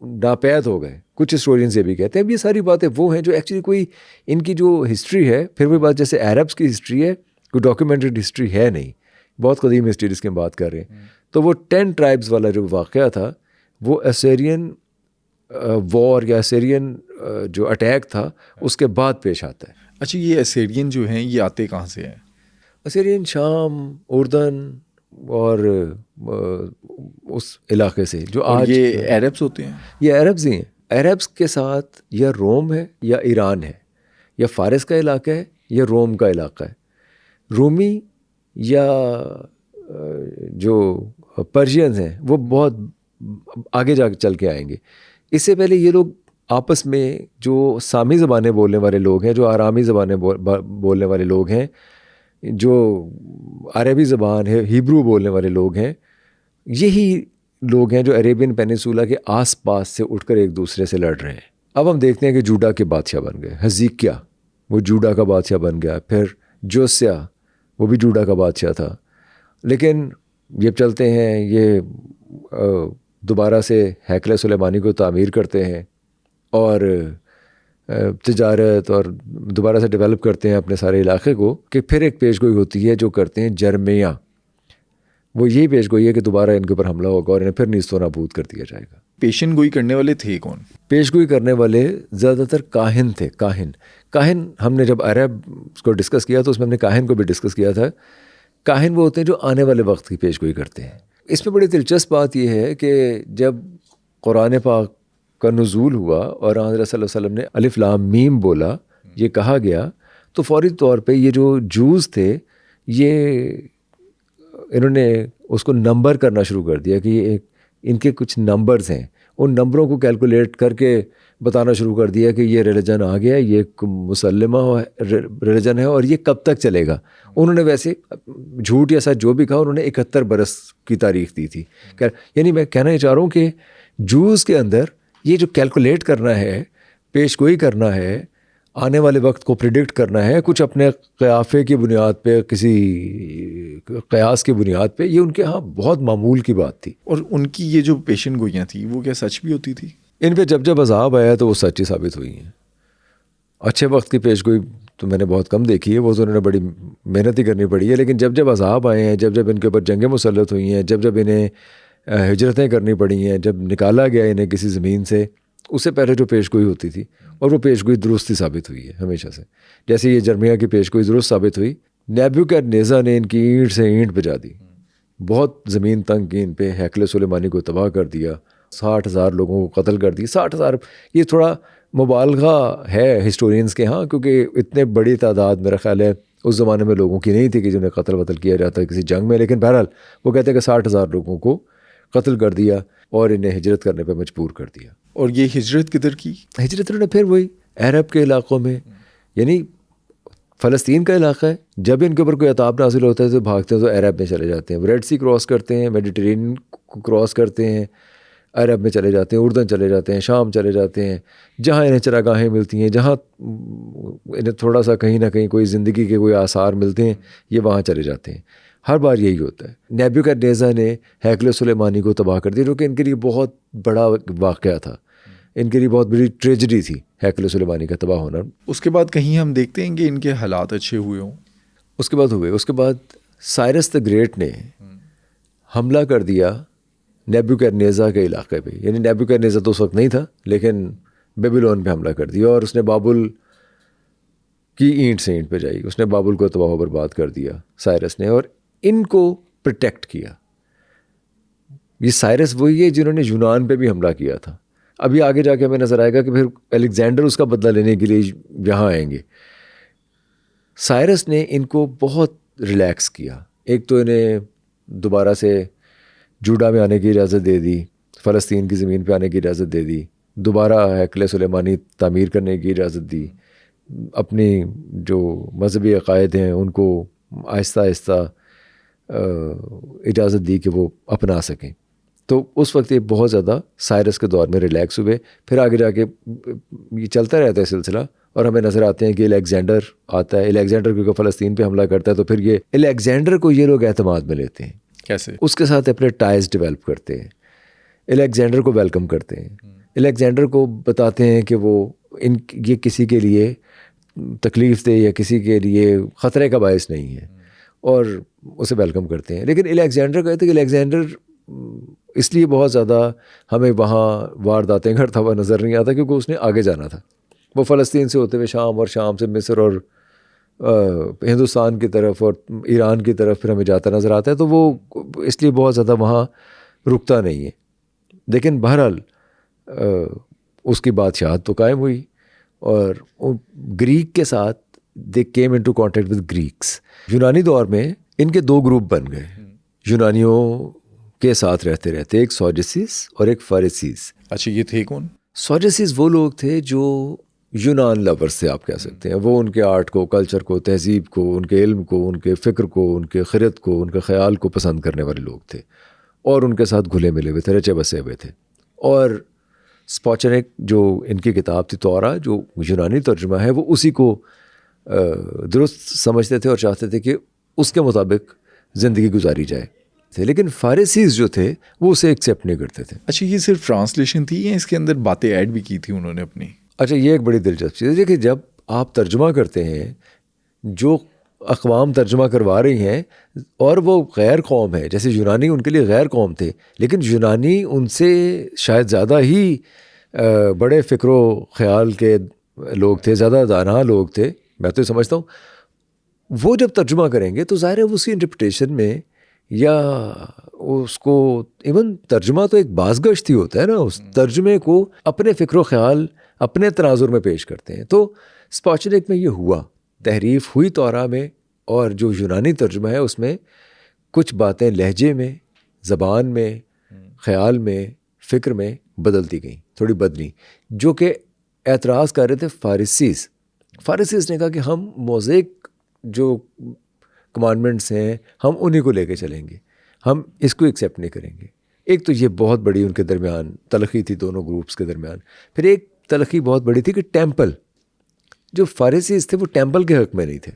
ناپید ہو گئے. کچھ ہسٹورینز یہ بھی کہتے ہیں. اب یہ ساری باتیں وہ ہیں جو ایکچولی کوئی ان کی جو ہسٹری ہے, پھر وہی بات جیسے عربس کی ہسٹری ہے, کوئی ڈاکیومنٹڈ ہسٹری ہے نہیں, بہت قدیم ہسٹری جس کی ہم بات کر رہے ہیں. تو وہ 10 ٹرائبس والا جو واقعہ تھا وہ اسیرین وار یا اسیرین جو اٹیک تھا اس کے بعد پیش آتا ہے. اچھا یہ اسیرین جو ہیں یہ آتے کہاں سے ہیں؟ اسیرین شام, اردن اور اس علاقے سے جو آج یہ عربس ہوتے ہیں. یہ عربز ہی ہیں. عربس کے ساتھ یا روم ہے یا ایران ہے, یا فارس کا علاقہ ہے یا روم کا علاقہ ہے. رومی یا جو پرشینز ہیں وہ بہت آگے جا کے چل کے آئیں گے. اس سے پہلے یہ لوگ آپس میں جو سامی زبانیں بولنے والے لوگ ہیں, جو آرامی زبانیں بولنے والے لوگ ہیں, جو عربی زبان ہے ہیبرو بولنے والے لوگ ہیں, یہی لوگ ہیں جو عربین پیننسولا کے آس پاس سے اٹھ کر ایک دوسرے سے لڑ رہے ہیں. اب ہم دیکھتے ہیں کہ جوڈا کے بادشاہ بن گئے. حزقیہ وہ جوڈا کا بادشاہ بن گیا. پھر جوسیہ وہ بھی جوڈا کا بادشاہ تھا. لیکن یہ چلتے ہیں, یہ دوبارہ سے ہیکل سلیمانی کو تعمیر کرتے ہیں اور تجارت اور دوبارہ سے ڈیولپ کرتے ہیں اپنے سارے علاقے کو. کہ پھر ایک پیشگوئی ہوتی ہے جو کرتے ہیں جرمیہ. وہ یہی پیشگوئی ہے کہ دوبارہ ان کے اوپر حملہ ہوگا اور انہیں پھر نیست و نابود کر دیا جائے گا. پیشن گوئی کرنے والے تھے کون؟ پیشگوئی کرنے والے زیادہ تر کاہن تھے. کاہن ہم نے جب عرب کو ڈسکس کیا تو اس میں ہم نے کاہن کو بھی ڈسکس کیا تھا. کاہن وہ ہوتے ہیں جو آنے والے وقت کی پیشگوئی کرتے ہیں. اس میں بڑی دلچسپ بات یہ ہے کہ جب قرآن پاک کا نزول ہوا اور حضرت صلی اللہ علیہ وسلم نے الف لام میم بولا, یہ کہا گیا, تو فوری طور پہ یہ جو جوز تھے یہ انہوں نے اس کو نمبر کرنا شروع کر دیا کہ یہ ان کے کچھ نمبرز ہیں. ان نمبروں کو کیلکولیٹ کر کے بتانا شروع کر دیا کہ یہ ریلیجن آ گیا, یہ مسلمہ ریلیجن ہے اور یہ کب تک چلے گا. انہوں نے ویسے جھوٹ یا سچ جو بھی کہا, انہوں نے 71 برس کی تاریخ دی تھی. یعنی میں کہنا یہ چاہ رہا ہوں کہ جوز کے اندر یہ جو کیلکولیٹ کرنا ہے, پیش گوئی کرنا ہے, آنے والے وقت کو پریڈکٹ کرنا ہے, کچھ اپنے قیافے کی بنیاد پہ, کسی قیاس کی بنیاد پہ, یہ ان کے ہاں بہت معمول کی بات تھی. اور ان کی یہ جو پیشن گوئیاں تھیں وہ کیا سچ بھی ہوتی تھی؟ ان پہ جب جب عذاب آیا تو وہ سچی ثابت ہوئی ہیں. اچھے وقت کی پیش گوئی تو میں نے بہت کم دیکھی ہے, وہ تو انہوں نے بڑی محنت ہی کرنی پڑی ہے. لیکن جب جب عذاب آئے ہیں, جب جب ان کے اوپر جنگیں مسلط ہوئی ہیں, جب جب انہیں ہجرتیں کرنی پڑی ہیں, جب نکالا گیا انہیں کسی زمین سے, اس سے پہلے جو پیش گوئی ہوتی تھی اور وہ پیش گوئی درست ہی ثابت ہوئی ہے ہمیشہ سے. جیسے یہ جرمیہ کی پیش گوئی درست ثابت ہوئی. نیبوکدنیزر نے ان کی اینٹ سے اینٹ بجا دی, بہت زمین تنگ کی ان پہ, ہیکل سلیمانی کو تباہ کر دیا 60,000 لوگوں کو قتل کر دی. 60,000 یہ تھوڑا مبالغہ ہے ہسٹورینز کے ہاں, کیونکہ اتنے بڑی تعداد میرا خیال ہے اس زمانے میں لوگوں کی نہیں تھی کہ جنہیں قتل وتل کیا جاتا ہے کسی جنگ میں. لیکن بہرحال وہ کہتے ہیں کہ 60,000 لوگوں کو قتل کر دیا اور انہیں ہجرت کرنے پہ مجبور کر دیا. اور یہ ہجرت کدھر کی؟ ہجرت انہوں نے پھر وہی عرب کے علاقوں میں, یعنی فلسطین کا علاقہ ہے. جب ان کے اوپر کوئی عطاب نازل ہوتا ہے تو بھاگتے ہیں تو عرب میں چلے جاتے ہیں, ریڈ سی کراس کرتے ہیں, میڈیٹرینین کو کراس کرتے ہیں, عرب میں چلے جاتے ہیں, اردن چلے جاتے ہیں, شام چلے جاتے ہیں, جہاں انہیں چراگاہیں ملتی ہیں, جہاں انہیں تھوڑا سا کہیں نہ کہیں کوئی زندگی کے کوئی آثار ملتے ہیں, یہ وہاں چلے جاتے ہیں. ہر بار یہی ہوتا ہے. نیبوکدنیزر نے ہیکل سلیمانی کو تباہ کر دیا, جو کہ ان کے لیے بہت بڑا واقعہ تھا, ان کے لیے بہت بڑی ٹریجڈی تھی ہیکل سلیمانی کا تباہ ہونا. اس کے بعد کہیں ہم دیکھتے ہیں کہ ان کے حالات اچھے ہوئے ہوں. اس کے بعد ہوئے. اس کے بعد سائرس دا گریٹ نے حملہ کر دیا نیبوکدنیزر کے علاقے پہ. یعنی نیبوکدنیزر تو اس وقت نہیں تھا, لیکن بیبیلون پہ حملہ کر دیا اور اس نے بابل کی اینٹ سے اینٹ پہ جائی. اس نے بابل کو تباہ و برباد کر دیا سائرس نے, اور ان کو پروٹیکٹ کیا. یہ سائرس وہی ہے جنہوں نے یونان پہ بھی حملہ کیا تھا. ابھی آگے جا کے ہمیں نظر آئے گا کہ پھر الیگزینڈر اس کا بدلہ لینے کے لیے یہاں آئیں گے. سائرس نے ان کو بہت ریلیکس کیا. ایک تو انہیں دوبارہ سے جوڈا میں آنے کی اجازت دے دی, فلسطین کی زمین پہ آنے کی اجازت دے دی, دوبارہ ہیکل سلیمانی تعمیر کرنے کی اجازت دی, اپنی جو مذہبی عقائد ہیں ان کو آہستہ آہستہ اجازت دی کہ وہ اپنا سکیں. تو اس وقت یہ بہت زیادہ سائرس کے دور میں ریلیکس ہوئے. پھر آگے جا کے یہ چلتا رہتا ہے سلسلہ, اور ہمیں نظر آتے ہیں کہ الیگزینڈر آتا ہے. الیگزینڈر کیونکہ فلسطین پہ حملہ کرتا ہے, تو پھر یہ الیگزینڈر کو یہ لوگ اعتماد میں لیتے ہیں. کیسے؟ اس کے ساتھ اپنے ٹائز ڈیولپ کرتے ہیں, الیگزینڈر کو ویلکم کرتے ہیں, الیگزینڈر کو بتاتے ہیں کہ وہ یہ کسی کے لیے تکلیف دہ یا کسی کے لیے خطرے کا باعث نہیں ہے, اور اسے ویلکم کرتے ہیں. لیکن الیگزینڈر کہتے ہیں کہ الیگزینڈر اس لیے بہت زیادہ ہمیں وہاں وارداتیں کرتا ہوا نظر نہیں آتا کیونکہ اس نے آگے جانا تھا. وہ فلسطین سے ہوتے ہوئے شام, اور شام سے مصر اور ہندوستان کی طرف اور ایران کی طرف پھر ہمیں جاتا نظر آتا ہے, تو وہ اس لیے بہت زیادہ وہاں رکتا نہیں ہے. لیکن بہرحال اس کی بادشاہت تو قائم ہوئی, اور گریک کے ساتھ they came into contact with Greeks. یونانی دور میں ان کے دو گروپ بن گئے یونانیوں کے ساتھ رہتے رہتے, ایک سوجسیس اور ایک فارسیز. اچھا, یہ تھے کون؟ سوجسیز وہ لوگ تھے جو یونان لورز تھے آپ کہہ سکتے ہیں. وہ ان کے آرٹ کو, کلچر کو, تہذیب کو, ان کے علم کو, ان کے فکر کو, ان کے خرد کو, ان کے خیال کو پسند کرنے والے لوگ تھے, اور ان کے ساتھ گھلے ملے ہوئے تھے, رچے بسے ہوئے تھے. اور اسپوچنک جو ان کی کتاب تھی تورا, جو یونانی ترجمہ ہے, وہ اسی کو درست سمجھتے تھے اور چاہتے تھے کہ اس کے مطابق زندگی گزاری جائے. لیکن فارسیز جو تھے وہ اسے ایکسیپٹ نہیں کرتے تھے. اچھا, یہ صرف ٹرانسلیشن تھی یا اس کے اندر باتیں ایڈ بھی کی تھی انہوں نے اپنی؟ اچھا, یہ ایک بڑی دلچسپ چیز ہے کہ جب آپ ترجمہ کرتے ہیں, جو اقوام ترجمہ کروا رہی ہیں اور وہ غیر قوم ہے, جیسے یونانی ان کے لیے غیر قوم تھے, لیکن یونانی ان سے شاید زیادہ ہی بڑے فکر و خیال کے لوگ تھے, زیادہ دانا لوگ تھے, میں تو سمجھتا ہوں. وہ جب ترجمہ کریں گے تو ظاہر ہے اسی انٹرپریٹیشن میں, یا اس کو ایون ترجمہ تو ایک بازگشت ہی ہوتا ہے نا, اس ترجمے کو اپنے فکر و خیال اپنے تناظر میں پیش کرتے ہیں. تو اسپوچنک میں یہ ہوا, تحریف ہوئی تورا میں, اور جو یونانی ترجمہ ہے اس میں کچھ باتیں لہجے میں, زبان میں, خیال میں, فکر میں بدلتی گئیں, تھوڑی بدلی, جو کہ اعتراض کر رہے تھے فارسیز. فارسیز نے کہا کہ ہم موزیک جو کمانڈمنٹس ہیں ہم انہی کو لے کے چلیں گے, ہم اس کو ایکسیپٹ نہیں کریں گے. ایک تو یہ بہت بڑی ان کے درمیان تلخی تھی دونوں گروپس کے درمیان. پھر ایک تلخی بہت بڑی تھی کہ ٹیمپل, جو فارسیز تھے وہ ٹیمپل کے حق میں نہیں تھے,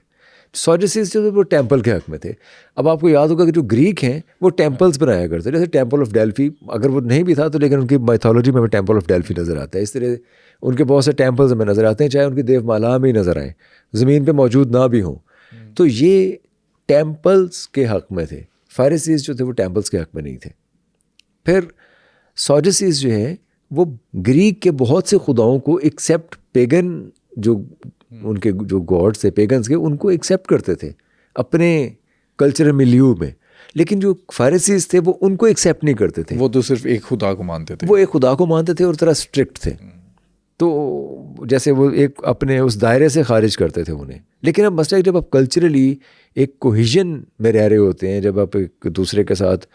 سوجسیز جو تھے وہ ٹیمپل کے حق میں تھے. اب آپ کو یاد ہوگا کہ جو گریک ہیں وہ ٹیمپلز بنایا کرتے, جیسے ٹیمپل آف ڈیلفی, اگر وہ نہیں بھی تھا تو لیکن ان کی میتھولوجی میں ٹیمپل آف ڈیلفی نظر آتا ہے. اس طرح ان کے بہت سے ٹیمپلز ہمیں نظر آتے ہیں, چاہے ان کی دیو مالا میں ہی نظر آئیں, زمین پہ موجود نہ بھی ہوں. تو یہ ٹیمپلز کے حق میں تھے. فارسیز جو تھے وہ ٹیمپلز کے حق میں نہیں تھے. پھر سوجسیز جو ہیں وہ گریک کے بہت سے خداؤں کو ایکسیپٹ, پیگن جو ان کے جو گاڈس تھے پیگنس کے, ان کو ایکسیپٹ کرتے تھے اپنے کلچرل ملیو میں. لیکن جو فارسیز تھے وہ ان کو ایکسیپٹ نہیں کرتے تھے. وہ تو صرف ایک خدا کو مانتے تھے. وہ ایک خدا کو مانتے تھے اور ذرا اسٹرکٹ تھے. تو جیسے وہ ایک اپنے اس دائرے سے خارج کرتے تھے انہیں. لیکن اب مسئلہ جب آپ کلچرلی ایک کوہیژن میں رہ رہے ہوتے ہیں, جب آپ ایک دوسرے کے ساتھ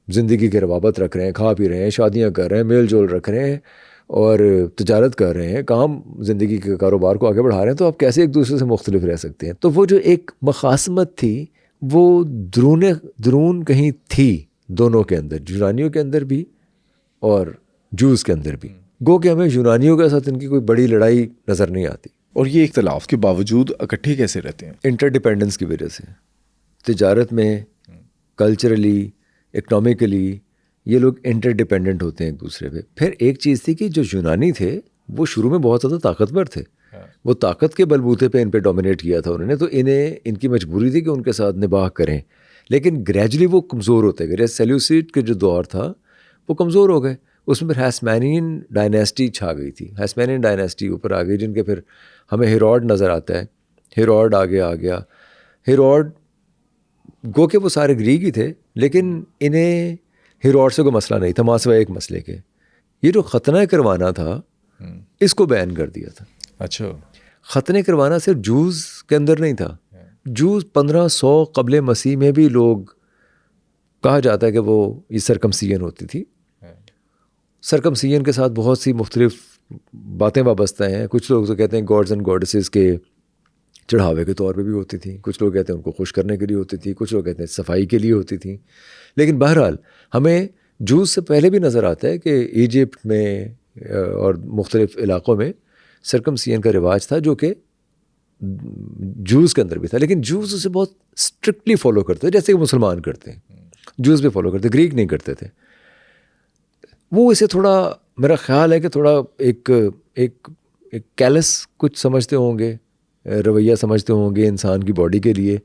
زندگی کے روابط رکھ رہے ہیں, کھا پی رہے ہیں, شادیاں کر رہے ہیں, میل جول رکھ رہے ہیں اور تجارت کر رہے ہیں, کام زندگی کے کاروبار کو آگے بڑھا رہے ہیں, تو آپ کیسے ایک دوسرے سے مختلف رہ سکتے ہیں؟ تو وہ جو ایک مخاصمت تھی وہ درون کہیں تھی دونوں کے اندر, یونانیوں کے اندر بھی اور جوز کے اندر بھی. گو کہ ہمیں یونانیوں کے ساتھ ان کی کوئی بڑی لڑائی نظر نہیں آتی. اور یہ اختلاف کے باوجود اکٹھے کیسے رہتے ہیں؟ انٹر ڈیپینڈنس کی وجہ سے. تجارت میں, کلچرلی, اکنامکلی یہ لوگ انٹر ڈیپینڈنٹ ہوتے ہیں ایک دوسرے پہ. پھر ایک چیز تھی کہ جو یونانی تھے وہ شروع میں بہت زیادہ طاقتور تھے, وہ طاقت کے بلبوتے پہ ان پہ ڈومینیٹ کیا تھا انہوں نے, تو ان کی مجبوری تھی کہ ان کے ساتھ نباہ کریں. لیکن گریجولی وہ کمزور ہوتے گئے. جیسے سیلیوسیڈ کے جو دور تھا وہ کمزور ہو گئے, اس میں پھر ہیسمینین ڈائنیسٹی چھا گئی تھی. ہیسمینین ڈائنیسٹی اوپر آ گئی, جن کے پھر ہمیں ہیروڈ نظر آتا ہے. ہیروڈ آگے آ گیا. ہیروڈ گو کہ وہ سارے گریک ہی تھے, لیکن انہیں ہیروڈ سے کوئی مسئلہ نہیں تھا ماسوائے ایک مسئلے کے. یہ جو ختنہ کروانا تھا اس کو بین کر دیا تھا. اچھا, ختنے کروانا صرف جوز کے اندر نہیں تھا. جوز 1500 قبل مسیح میں بھی لوگ, کہا جاتا ہے کہ وہ یہ سرکمسیجن ہوتی تھی. سرکمسیجن کے ساتھ بہت سی مختلف باتیں وابستہ ہیں. کچھ لوگ تو کہتے ہیں گاڈز اینڈ گاڈسز کے چڑھاوے کے طور پہ بھی ہوتی تھی, کچھ لوگ کہتے ہیں ان کو خوش کرنے کے لیے ہوتی تھی, کچھ لوگ کہتے ہیں صفائی کے لیے ہوتی تھیں. لیکن بہرحال ہمیں جوز سے پہلے بھی نظر آتا ہے کہ ایجپٹ میں اور مختلف علاقوں میں سرکمسیجن کا رواج تھا, جو کہ جوز کے اندر بھی تھا. لیکن جوز اسے بہت اسٹرکٹلی فالو کرتے تھے, جیسے کہ مسلمان کرتے ہیں. جوز بھی فالو کرتے, گریک نہیں کرتے تھے. وہ اسے تھوڑا, میرا خیال ہے کہ تھوڑا ایک کیلس کچھ سمجھتے ہوں گے, رویہ سمجھتے ہوں گے انسان کی باڈی کے لیے.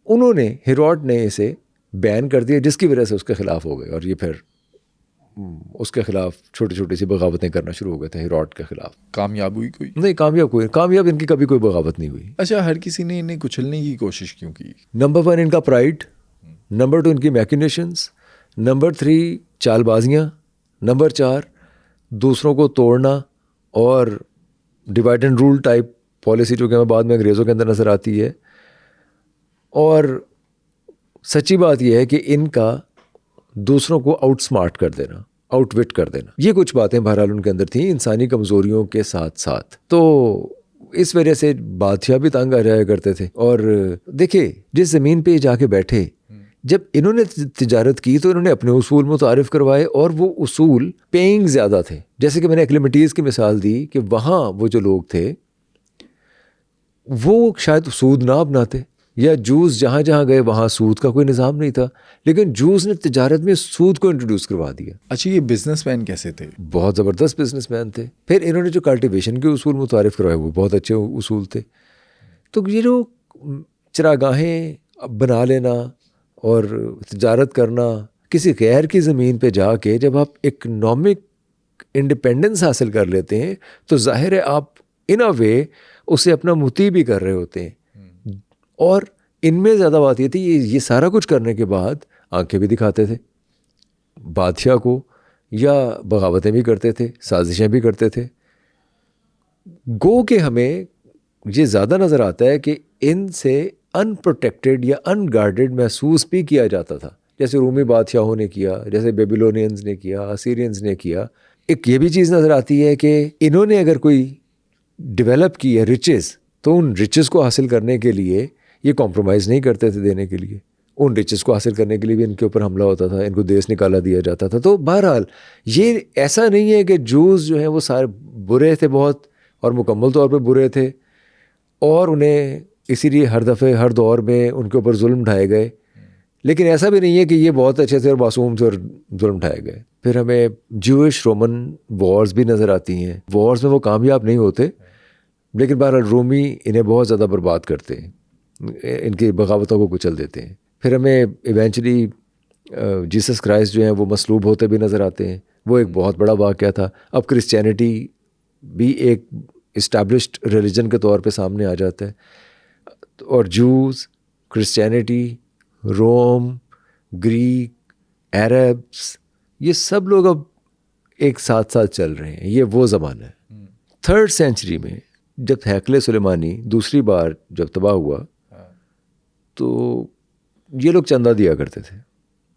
انہوں نے, ہیروڈ نے اسے بین کر دیا, جس کی وجہ سے اس کے خلاف ہو گئے, اور یہ پھر اس کے خلاف چھوٹی چھوٹی سی بغاوتیں کرنا شروع ہو گئے تھے ہیروڈ کے خلاف. کامیاب ہوئی کوئی؟ نہیں, کامیاب ان کی کبھی کوئی بغاوت نہیں ہوئی. اچھا, ہر کسی نے انہیں کچلنے کی کوشش کیوں کی؟ نمبر 1 ان کا پرائڈ, نمبر 2 ان کی میکنیشنز, نمبر 3 چال بازیاں, نمبر 4 دوسروں کو توڑنا اور divide and rule type policy, جو کہ ہمیں بعد میں انگریزوں کے اندر نظر آتی ہے. اور سچی بات یہ ہے کہ ان کا دوسروں کو آؤٹ سمارٹ کر دینا, آؤٹ وٹ کر دینا, یہ کچھ باتیں بہرحال ان کے اندر تھیں انسانی کمزوریوں کے ساتھ ساتھ. تو اس وجہ سے بادشاہ بھی تنگ آ جایا کرتے تھے. اور دیکھیں, جس زمین پہ جا کے بیٹھے, جب انہوں نے تجارت کی تو انہوں نے اپنے اصول متعارف کروائے, اور وہ اصول پیئنگ زیادہ تھے. جیسے کہ میں نے ایکلیمٹیز کی مثال دی کہ وہاں وہ جو لوگ تھے وہ شاید سود نہ اپناتے, یا جوز جہاں جہاں گئے وہاں سود کا کوئی نظام نہیں تھا, لیکن جوز نے تجارت میں سود کو انٹروڈیوس کروا دیا. اچھا, یہ بزنس مین کیسے تھے؟ بہت زبردست بزنس مین تھے. پھر انہوں نے جو کلٹیویشن کے اصول متعارف کروائے وہ بہت اچھے اصول تھے. تو یہ جو چراگاہیں بنا لینا اور تجارت کرنا کسی غیر کی زمین پہ جا کے, جب آپ اکنامک انڈیپینڈنس حاصل کر لیتے ہیں تو ظاہر ہے آپ ان اے وے اسے اپنا مطیع بھی کر رہے ہوتے ہیں. اور ان میں زیادہ بات یہ تھی, یہ سارا کچھ کرنے کے بعد آنکھیں بھی دکھاتے تھے بادشاہ کو, یا بغاوتیں بھی کرتے تھے, سازشیں بھی کرتے تھے. گو کہ ہمیں یہ زیادہ نظر آتا ہے کہ ان سے ان پروٹیکٹڈ یا ان گارڈڈ محسوس بھی کیا جاتا تھا, جیسے رومی بادشاہوں نے کیا, جیسے بیبیلونینز نے کیا, اسیرینز نے کیا. ایک یہ بھی چیز نظر آتی ہے کہ انہوں نے اگر کوئی ڈیولپ کی ہے رچز, تو ان رچز کو حاصل کرنے کے لیے یہ کمپرومائز نہیں کرتے تھے دینے کے لیے. ان رچز کو حاصل کرنے کے لیے بھی ان کے اوپر حملہ ہوتا تھا, ان کو دیس نکالا دیا جاتا تھا. تو بہرحال یہ ایسا نہیں ہے کہ جوز جو ہیں وہ سارے برے تھے بہت, اور مکمل طور پہ برے تھے, اور انہیں اسی لیے ہر دفعہ ہر دور میں ان کے اوپر ظلم ڈھائے گئے. لیکن ایسا بھی نہیں ہے کہ یہ بہت اچھے تھے اور معصوم تھے اور ظلم ڈھائے گئے. پھر ہمیں جوش رومن وارز بھی نظر آتی ہیں. وارز میں وہ کامیاب نہیں ہوتے, لیکن بہرحال رومی انہیں بہت زیادہ برباد کرتے ہیں, ان کی بغاوتوں کو کچل دیتے ہیں. پھر ہمیں ایونچولی جیسس کرائسٹ جو ہیں وہ مصلوب ہوتے بھی نظر آتے ہیں. وہ ایک بہت بڑا واقعہ تھا. اب کرسچینٹی بھی ایک اسٹیبلشڈ ریلیجن کے طور پہ سامنے آ جاتا ہے, اور جوز, کرسچینٹی, روم, گریک، عربس، یہ سب لوگ اب ایک ساتھ ساتھ چل رہے ہیں. یہ وہ زمانہ ہے. 3rd سینچری میں جب ہیکل سلیمانی دوسری بار جب تباہ ہوا تو یہ لوگ چندہ دیا کرتے تھے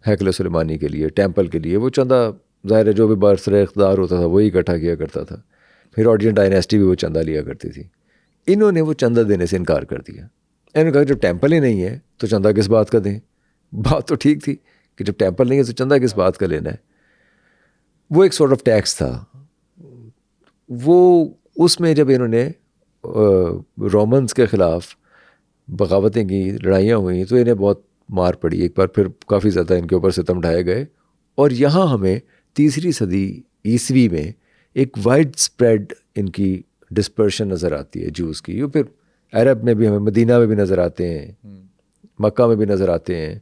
ہیکل سلیمانی کے لیے، ٹیمپل کے لیے. وہ چندہ ظاہر ہے جو بھی برسر اقتدار ہوتا تھا وہی اکٹھا کیا کرتا تھا. پھر آڈین ڈائنیسٹی بھی وہ چندہ لیا کرتی تھی. انہوں نے وہ چندہ دینے سے انکار کر دیا. انہوں نے کہا جب ٹیمپل ہی نہیں ہے تو چندہ کس بات کا دیں. بات تو ٹھیک تھی کہ جب ٹیمپل نہیں ہے تو چندہ کس بات کا لینا ہے. وہ ایک سارٹ آف ٹیکس تھا. وہ اس میں جب انہوں نے رومنس کے خلاف بغاوتیں کی، لڑائیاں ہوئیں، تو انہیں بہت مار پڑی ایک بار. پھر کافی زیادہ ان کے اوپر ستم ڈھائے گئے. اور یہاں ہمیں 3ری صدی عیسوی میں ایک وائڈ اسپریڈ ان کی ڈسپرشن نظر آتی ہے جوز کی. وہ پھر عرب میں بھی ہمیں مدینہ میں بھی نظر آتے ہیں، مکہ میں بھی نظر آتے ہیں،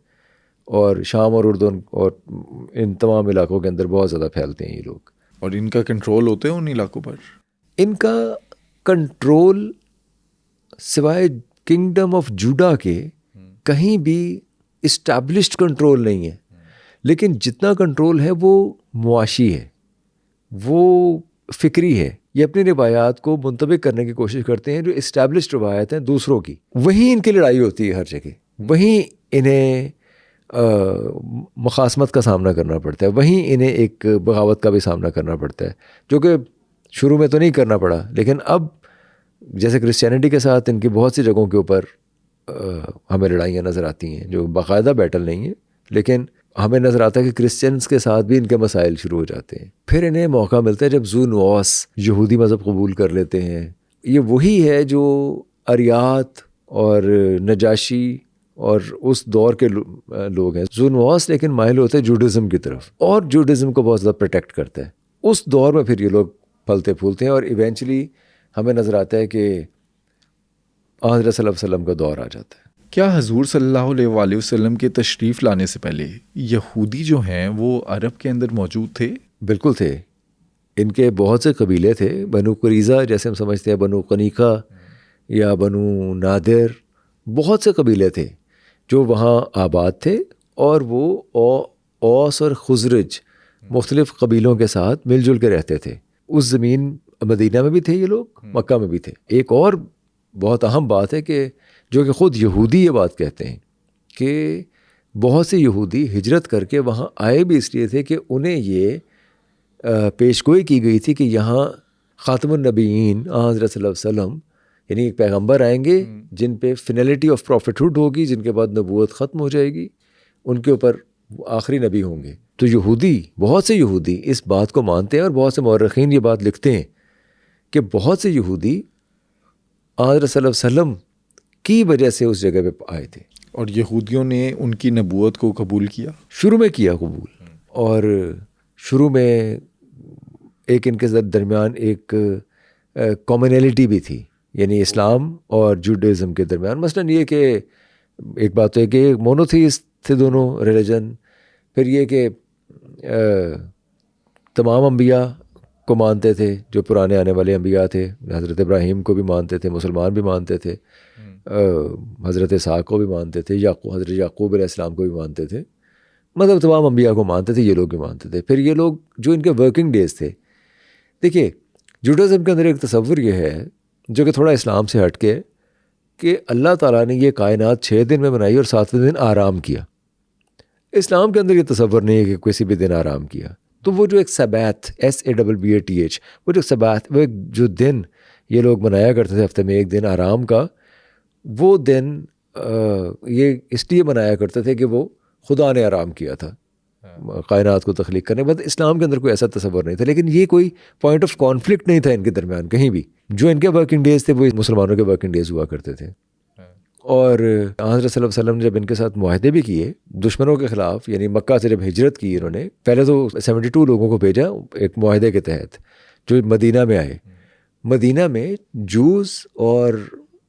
اور شام اور اردن اور ان تمام علاقوں کے اندر بہت زیادہ پھیلتے ہیں یہ لوگ. اور ان کا کنٹرول ہوتے ہیں ان علاقوں پر. ان کا کنٹرول سوائے کنگڈم آف جوڈا کے کہیں بھی اسٹیبلشڈ کنٹرول نہیں ہے. لیکن جتنا کنٹرول ہے وہ معاشی ہے، وہ فکری ہے. یہ اپنی روایات کو منطبق کرنے کی کوشش کرتے ہیں جو اسٹیبلشڈ روایت ہیں دوسروں کی. وہیں ان کی لڑائی ہوتی ہے ہر جگہ. وہیں انہیں مخاصمت کا سامنا کرنا پڑتا ہے. وہیں انہیں ایک بغاوت کا بھی سامنا کرنا پڑتا ہے، جو کہ شروع میں تو نہیں کرنا پڑا. لیکن اب جیسے کرسچینٹی کے ساتھ ان کی بہت سی جگہوں کے اوپر ہمیں لڑائیاں نظر آتی ہیں جو باقاعدہ بیٹل نہیں ہیں، لیکن ہمیں نظر آتا ہے کہ کرسچنس کے ساتھ بھی ان کے مسائل شروع ہو جاتے ہیں. پھر انہیں موقع ملتا ہے جب زو نواس یہودی مذہب قبول کر لیتے ہیں. یہ وہی ہے جو اریات اور نجاشی اور اس دور کے لوگ ہیں. زو نواس لیکن مائل ہوتے ہیں جوڈازم کی طرف، اور جوڈازم کو بہت زیادہ پروٹیکٹ کرتا ہے. اس دور میں پھر یہ لوگ پھلتے پھولتے ہیں، اور ایونچولی ہمیں نظر آتا ہے کہ حضرت صلی اللہ علیہ وسلم کا دور آ جاتا ہے. کیا حضور صلی اللہ علیہ وآلہ وسلم کے تشریف لانے سے پہلے یہودی جو ہیں وہ عرب کے اندر موجود تھے؟ بالکل تھے. ان کے بہت سے قبیلے تھے. بنو قریظہ جیسے ہم سمجھتے ہیں، بنو قنیقہ یا بنو نادر، بہت سے قبیلے تھے جو وہاں آباد تھے، اور وہ اوس اور خزرج مختلف قبیلوں کے ساتھ مل جل کے رہتے تھے. اس زمین مدینہ میں بھی تھے یہ لوگ، مکہ میں بھی تھے. ایک اور بہت اہم بات ہے کہ جو کہ خود یہودی یہ بات کہتے ہیں کہ بہت سے یہودی ہجرت کر کے وہاں آئے بھی اس لیے تھے کہ انہیں یہ پیش گوئی کی گئی تھی کہ یہاں خاتم النبیین حضرت صلی اللہ علیہ وسلم، یعنی ایک پیغمبر آئیں گے جن پہ فنیلٹی آف پروفٹہڈ ہوگی، جن کے بعد نبوت ختم ہو جائے گی، ان کے اوپر آخری نبی ہوں گے. تو یہودی، بہت سے یہودی اس بات کو مانتے ہیں، اور بہت سے مورخین یہ بات لکھتے ہیں کہ بہت سے یہودی حضرت صلی اللہ علیہ وسلم کی وجہ سے اس جگہ پہ آئے تھے. اور یہودیوں نے ان کی نبوت کو قبول کیا، شروع میں کیا قبول. اور شروع میں ایک ان کے درمیان ایک کامنلٹی بھی تھی، یعنی اسلام اور جوڈازم کے درمیان. مثلاً یہ کہ ایک بات تو ہے کہ مونوتھیسٹ تھے دونوں ریلیجن. پھر یہ کہ تمام انبیاء کو مانتے تھے، جو پرانے آنے والے انبیاء تھے. حضرت ابراہیم کو بھی مانتے تھے، مسلمان بھی مانتے تھے، حضرت اسحاق کو بھی مانتے تھے، حضرت یعقوب علیہ السلام کو بھی مانتے تھے. مطلب تمام انبیاء کو مانتے تھے، یہ لوگ بھی مانتے تھے. پھر یہ لوگ جو ان کے ورکنگ ڈیز تھے، دیکھیے جوڈازم کے اندر ایک تصور یہ ہے جو کہ تھوڑا اسلام سے ہٹ کے، کہ اللہ تعالیٰ نے یہ کائنات 6 دن میں بنائی اور 7ویں دن آرام کیا. اسلام کے اندر یہ تصور نہیں ہے کہ کسی بھی دن آرام کیا. تو وہ جو ایک سبات، SABBATH، وہ جو سبات، وہ ایک جو دن یہ لوگ منایا کرتے تھے ہفتے میں ایک دن آرام کا، وہ دن یہ اس لیے منایا کرتے تھے کہ وہ خدا نے آرام کیا تھا کائنات کو تخلیق کرنے کے بعد. اسلام کے اندر کوئی ایسا تصور نہیں تھا. لیکن یہ کوئی پوائنٹ آف کانفلکٹ نہیں تھا ان کے درمیان کہیں بھی. جو ان کے ورکنگ ڈیز تھے وہ مسلمانوں کے ورکنگ ڈیز ہوا کرتے تھے. اور حضرت صلی اللہ علیہ وسلم نے جب ان کے ساتھ معاہدے بھی کیے دشمنوں کے خلاف، یعنی مکہ سے جب ہجرت کی انہوں نے، پہلے تو 72 لوگوں کو بھیجا ایک معاہدے کے تحت جو مدینہ میں آئے. مدینہ میں جوز اور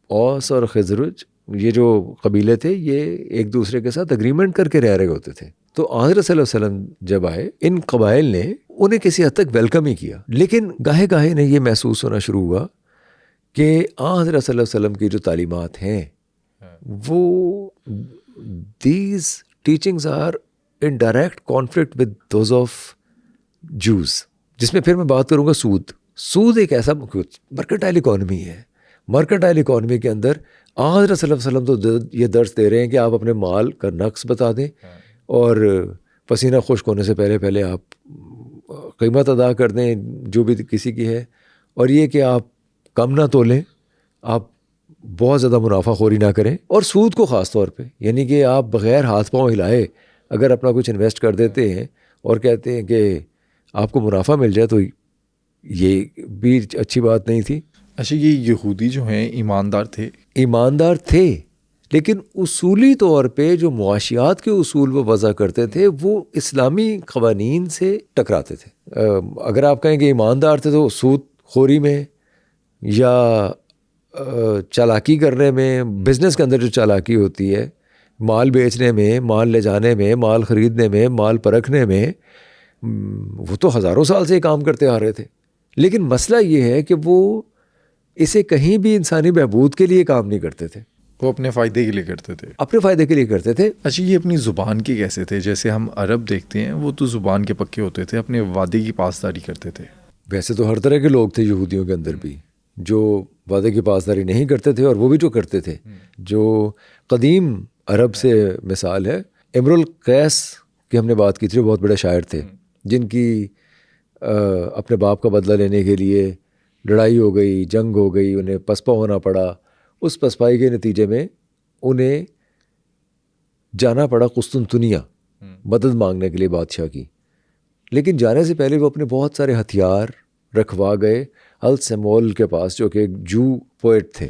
اوس اور خزرج، یہ جو قبیلے تھے، یہ ایک دوسرے کے ساتھ اگریمنٹ کر کے رہ رہے ہوتے تھے. تو حضرت صلی اللہ علیہ وسلم جب آئے، ان قبائل نے انہیں کسی حد تک ویلکم ہی کیا. لیکن گاہے گاہے نے یہ محسوس ہونا شروع ہوا کہ حضرت صلی اللہ علیہ وسلم کی جو تعلیمات ہیں وہ these teachings are in direct conflict with those of Jews. جس میں پھر میں بات کروں گا سود ایک ایسا مرکنٹائل اکانومی ہے. مرکنٹائل اکانومی کے اندر حضرت صلی اللہ علیہ وسلم تو یہ درس دے رہے ہیں کہ آپ اپنے مال کا نقص بتا دیں اور پسینہ خشک ہونے سے پہلے آپ قیمت ادا کر دیں جو بھی کسی کی ہے, اور یہ کہ آپ کم نہ تولیں, آپ بہت زیادہ منافع خوری نہ کریں, اور سود کو خاص طور پہ, یعنی کہ آپ بغیر ہاتھ پاؤں ہلائے اگر اپنا کچھ انویسٹ کر دیتے ہیں اور کہتے ہیں کہ آپ کو منافع مل جائے, تو یہ بھی اچھی بات نہیں تھی. اچھا, یہ یہودی جو ہیں ایماندار تھے لیکن اصولی طور پہ جو معاشیات کے اصول وہ وضع کرتے تھے وہ اسلامی قوانین سے ٹکراتے تھے. اگر آپ کہیں کہ ایماندار تھے تو سود خوری میں یا چالاکی کرنے میں, بزنس کے اندر جو چالاکی ہوتی ہے, مال بیچنے میں, مال لے جانے میں, مال خریدنے میں, مال پرکھنے میں, وہ تو ہزاروں سال سے یہ کام کرتے آ رہے تھے. لیکن مسئلہ یہ ہے کہ وہ اسے کہیں بھی انسانی بہبود کے لیے کام نہیں کرتے تھے, وہ اپنے فائدے کے لیے کرتے تھے, اپنے فائدے کے لیے کرتے تھے. اچھا, یہ اپنی زبان کے کیسے تھے؟ جیسے ہم عرب دیکھتے ہیں وہ تو زبان کے پکے ہوتے تھے, اپنے وعدے کی پاسداری کرتے تھے. ویسے تو ہر طرح کے لوگ تھے یہودیوں کے اندر بھی جو وعدے کی پاسداری نہیں کرتے تھے, اور وہ بھی جو کرتے تھے, جو قدیم عرب سے مثال ہے. امر القیس کی ہم نے بات کی تھی, بہت بڑے شاعر تھے جن کی اپنے باپ کا بدلہ لینے کے لیے لڑائی ہو گئی, جنگ ہو گئی, انہیں پسپا ہونا پڑا. اس پسپائی کے نتیجے میں انہیں جانا پڑا قسطنطنیہ مدد مانگنے کے لیے بادشاہ کی. لیکن جانے سے پہلے وہ اپنے بہت سارے ہتھیار رکھوا گئے السمول کے پاس, جو کہ ایک جو پوئٹ تھے.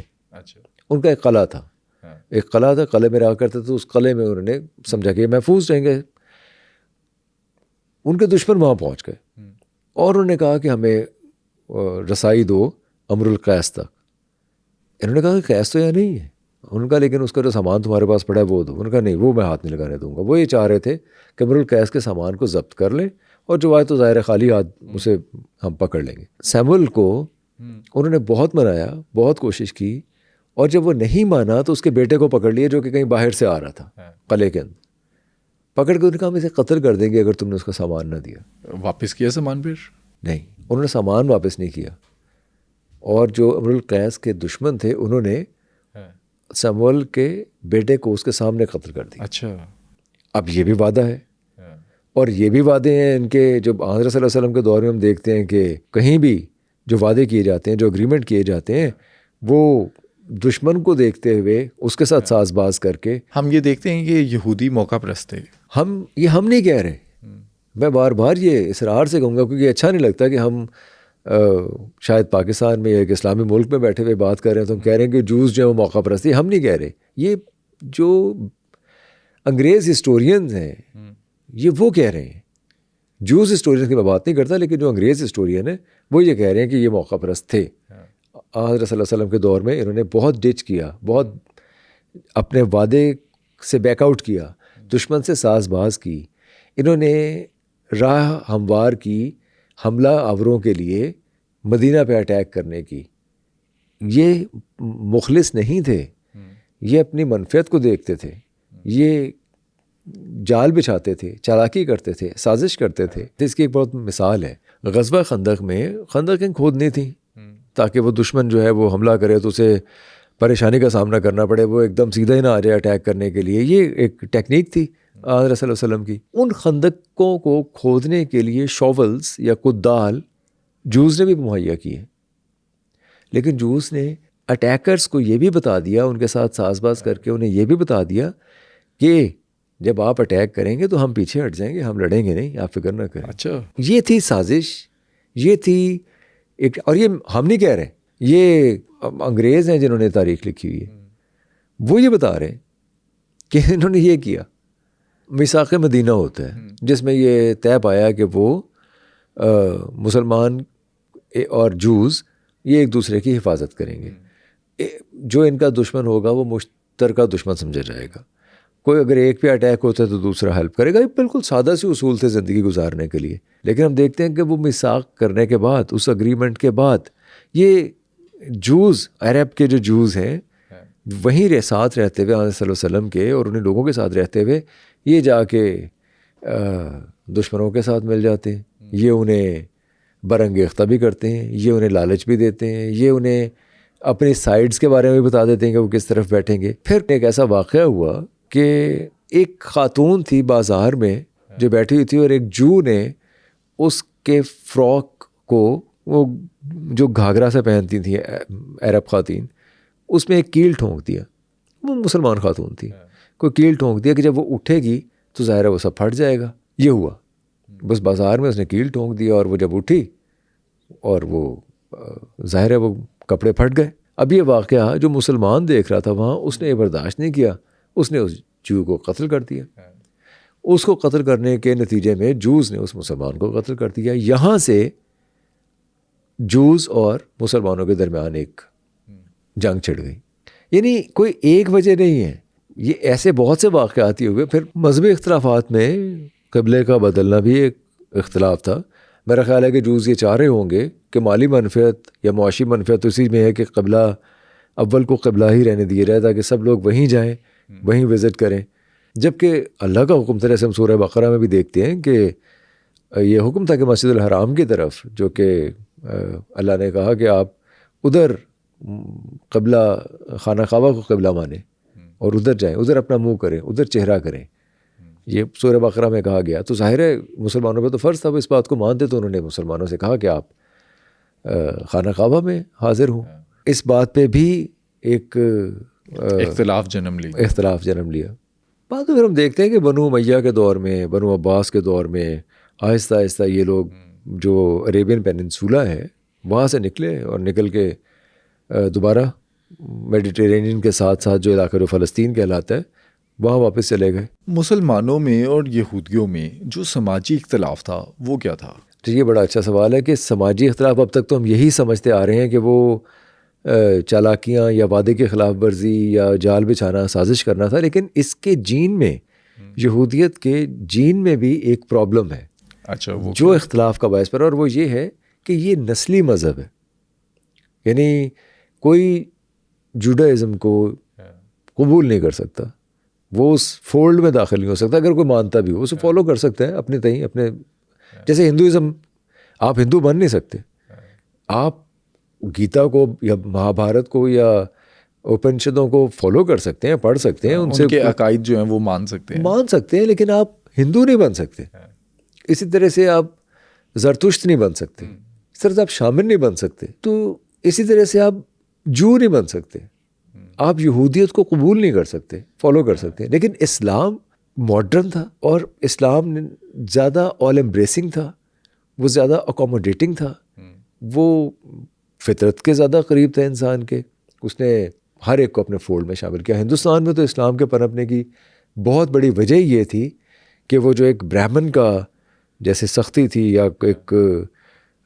ان کا ایک قلعہ تھا, قلعے میں رہا کرتے تھے. اس قلعے میں انہوں نے سمجھا کہ یہ محفوظ رہیں گے. ان کے دشمن وہاں پہنچ گئے اور انہوں نے کہا کہ ہمیں رسائی دو امر القیس تک. انہوں نے کہا کہ قیس تو یہاں نہیں ہے. ان کا لیکن اس کا جو سامان تمہارے پاس پڑا ہے وہ دو. ان کا نہیں, وہ میں ہاتھ نہیں لگانے دوں گا. وہ یہ چاہ رہے تھے کہ امر القیس کے سامان کو ضبط کر لیں, اور جو آئے تو ظاہر خالی ہاتھ اسے ہم پکڑ لیں گے. سیمول کو انہوں نے بہت منایا, بہت کوشش کی, اور جب وہ نہیں مانا تو اس کے بیٹے کو پکڑ لیا جو کہ کہیں باہر سے آ رہا تھا قلعے کے اندر. پکڑ کے انہوں نے کہا ہم اسے قتل کر دیں گے اگر تم نے اس کا سامان نہ دیا. واپس کیا سامان؟ پھر نہیں, انہوں نے سامان واپس نہیں کیا. اور جو امر القیس کے دشمن تھے انہوں نے سیمول کے بیٹے کو اس کے سامنے قتل کر دیا. اچھا, اب یہ بھی وعدہ ہے, اور یہ بھی وعدے ہیں ان کے. جو حضرت صلی اللہ علیہ وسلم کے دور میں ہم دیکھتے ہیں کہ کہیں بھی جو وعدے کیے جاتے ہیں, جو اگریمنٹ کیے جاتے ہیں, وہ دشمن کو دیکھتے ہوئے اس کے ساتھ ساز باز کر کے. ہم یہ دیکھتے ہیں کہ یہودی موقع پرست تھے. ہم نہیں کہہ رہے, میں بار بار یہ اصرار سے کہوں گا کیونکہ اچھا نہیں لگتا کہ ہم شاید پاکستان میں ایک اسلامی ملک میں بیٹھے ہوئے بات کر رہے ہیں تو ہم کہہ رہے ہیں کہ جوز جو ہے وہ موقع پرست ہے. ہم نہیں کہہ رہے. یہ جو انگریز ہسٹورینز ہیں یہ وہ کہہ رہے ہیں. جوز ہسٹورین کی میں بات نہیں کرتا, لیکن جو انگریز ہسٹورین ہیں وہ یہ کہہ رہے ہیں کہ یہ موقع پرست تھے. حضرت صلی اللہ علیہ وسلم کے دور میں انہوں نے بہت ڈچ کیا, بہت اپنے وعدے سے بیک آؤٹ کیا, دشمن سے ساز باز کی. انہوں نے راہ ہموار کی حملہ آوروں کے لیے مدینہ پہ اٹیک کرنے کی. یہ مخلص نہیں تھے, یہ اپنی منفعت کو دیکھتے تھے, یہ جال بچھاتے تھے, چالاکی کرتے تھے, سازش کرتے تھے. اس کی ایک بہت مثال ہے غزوہ خندق میں. خندقیں کھودنی تھیں تاکہ وہ دشمن جو ہے وہ حملہ کرے تو اسے پریشانی کا سامنا کرنا پڑے, وہ ایک دم سیدھا ہی نہ آ جائے اٹیک کرنے کے لیے. یہ ایک ٹیکنیک تھی حضرت صلی اللہ علیہ وسلم کی. ان خندقوں کو کھودنے کے لیے شاولز یا کدال جوز نے بھی مہیا کیے, لیکن جوز نے اٹیکرز کو یہ بھی بتا دیا, ان کے ساتھ ساز باز کر کے انہیں یہ بھی بتا دیا کہ جب آپ اٹیک کریں گے تو ہم پیچھے ہٹ جائیں گے, ہم لڑیں گے نہیں, آپ فکر نہ کریں. اچھا, یہ تھی سازش, یہ تھی ایک. اور یہ ہم نہیں کہہ رہے, یہ انگریز ہیں جنہوں نے تاریخ لکھی ہوئی ہے, وہ یہ بتا رہے ہیں کہ انہوں نے یہ کیا. میثاق مدینہ ہوتا ہے جس میں یہ طے پایا کہ وہ مسلمان اور جوز یہ ایک دوسرے کی حفاظت کریں گے. جو ان کا دشمن ہوگا وہ مشترکہ دشمن سمجھا جائے گا. کوئی اگر ایک پہ اٹیک ہوتا ہے تو دوسرا ہیلپ کرے گا. یہ بالکل سادہ سی اصول تھے زندگی گزارنے کے لیے. لیکن ہم دیکھتے ہیں کہ وہ میثاق کرنے کے بعد, اس اگریمنٹ کے بعد, یہ جوز, عرب کے جو جوز ہیں وہیں ساتھ رہتے ہوئے حضرت صلی اللہ علیہ وسلم کے اور انہیں لوگوں کے ساتھ رہتے ہوئے یہ جا کے دشمنوں کے ساتھ مل جاتے ہیں، یہ انہیں برانگیختہ بھی کرتے ہیں، یہ انہیں لالچ بھی دیتے ہیں، یہ انہیں اپنی سائڈز کے بارے میں بھی بتا دیتے ہیں کہ وہ کس طرف بیٹھیں گے. پھر ایک ایسا واقعہ ہوا کہ ایک خاتون تھی بازار میں جو بیٹھی ہوئی تھی، اور ایک جو نے اس کے فراک کو، وہ جو گھاگرا سے پہنتی تھیں عرب خواتین، اس میں ایک کیل ٹھونک دیا. وہ مسلمان خاتون تھی، کوئی کیل ٹھونک دیا کہ جب وہ اٹھے گی تو ظاہر ہے وہ سب پھٹ جائے گا. یہ ہوا، بس بازار میں اس نے کیل ٹھونک دیا، اور وہ جب اٹھی اور وہ ظاہر ہے وہ کپڑے پھٹ گئے. اب یہ واقعہ جو مسلمان دیکھ رہا تھا وہاں، اس نے یہ برداشت نہیں کیا، اس نے اس جو کو قتل کر دیا. اس کو قتل کرنے کے نتیجے میں جوز نے اس مسلمان کو قتل کر دیا. یہاں سے جوز اور مسلمانوں کے درمیان ایک جنگ چھڑ گئی. یعنی کوئی ایک وجہ نہیں ہے، یہ ایسے بہت سے واقعات ہی ہوئے. پھر مذہبی اختلافات میں قبلے کا بدلنا بھی ایک اختلاف تھا. میرا خیال ہے کہ جوز یہ چاہ رہے ہوں گے کہ مالی منفعت یا معاشی منفعت اسی میں ہے کہ قبلہ اول کو قبلہ ہی رہنے دیا جائے تاکہ سب لوگ وہیں جائیں، وہیں وزٹ کریں. جبکہ اللہ کا حکم تھا، جیسے ہم سورہ بقرہ میں بھی دیکھتے ہیں کہ یہ حکم تھا کہ مسجد الحرام کی طرف، جو کہ اللہ نے کہا کہ آپ ادھر قبلہ خانہ کعبہ کو قبلہ مانیں اور ادھر جائیں، ادھر اپنا منہ کریں، ادھر چہرہ کریں. یہ سورہ بقرہ میں کہا گیا. تو ظاہر ہے مسلمانوں پہ تو فرض تھا وہ اس بات کو مانتے، تو انہوں نے مسلمانوں سے کہا کہ آپ خانہ کعبہ میں حاضر ہوں. اس بات پہ بھی ایک اختلاف جنم لیا. بعد میں پھر ہم دیکھتے ہیں کہ بنو امیہ کے دور میں، بنو عباس کے دور میں آہستہ آہستہ یہ لوگ جو عریبین پیننسولا ہے وہاں سے نکلے، اور نکل کے دوبارہ میڈیٹرینین کے ساتھ ساتھ جو علاقہ جو فلسطین کہلاتا ہے وہاں واپس چلے گئے. مسلمانوں میں اور یہودیوں میں جو سماجی اختلاف تھا وہ کیا تھا؟ تو یہ بڑا اچھا سوال ہے کہ سماجی اختلاف اب تک تو ہم یہی سمجھتے آ رہے ہیں کہ وہ چالاکیاں یا وعدے کی خلاف ورزی یا جال بچھانا، سازش کرنا تھا. لیکن اس کے جین میں، یہودیت کے جین میں بھی ایک پرابلم ہے. اچھا، وہ جو اختلاف کا باعث پر، اور وہ یہ ہے کہ یہ نسلی مذہب ہے. یعنی کوئی جوڈائزم کو قبول نہیں کر سکتا، وہ اس فولڈ میں داخل نہیں ہو سکتا. اگر کوئی مانتا بھی ہو اسے فالو کر سکتا ہے اپنے تئیں، اپنے جیسے ہندوازم، آپ ہندو بن نہیں سکتے. آپ گیتا کو یا مہابھارت کو یا اپنشدوں کو فالو کر سکتے ہیں، پڑھ سکتے ہیں، ان کے عقائد جو ہیں وہ مان سکتے ہیں، لیکن آپ ہندو نہیں بن سکتے. اسی طرح سے آپ زرتشت نہیں بن سکتے، اس طرح سے آپ شامل نہیں بن سکتے. تو اسی طرح سے آپ جو نہیں بن سکتے، آپ یہودیت کو قبول نہیں کر سکتے، فالو کر سکتے. لیکن اسلام ماڈرن تھا، اور اسلام زیادہ آل ایمبریسنگ تھا، وہ زیادہ اکوموڈیٹنگ تھا، وہ فطرت کے زیادہ قریب تھا انسان کے. اس نے ہر ایک کو اپنے فولڈ میں شامل کیا. ہندوستان میں تو اسلام کے پنپنے کی بہت بڑی وجہ یہ تھی کہ وہ جو ایک برہمن کا جیسے سختی تھی یا ایک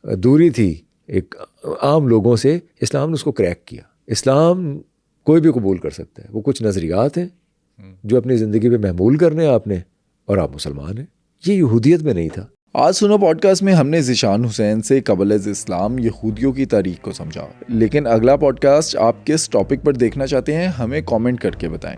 دوری تھی ایک عام لوگوں سے، اسلام نے اس کو کریک کیا. اسلام کوئی بھی قبول کر سکتا ہے. وہ کچھ نظریات ہیں جو اپنی زندگی پہ محمول کرنے آپ نے، اور آپ مسلمان ہیں. یہ یہودیت میں نہیں تھا. آج سنو پوڈ کاسٹ میں ہم نے ذیشان حسین سے قبل از اسلام یہودیوں کی تاریخ کو سمجھا. لیکن اگلا پوڈ کاسٹ آپ کس ٹاپک پر دیکھنا چاہتے ہیں ہمیں کامنٹ کر کے بتائیں.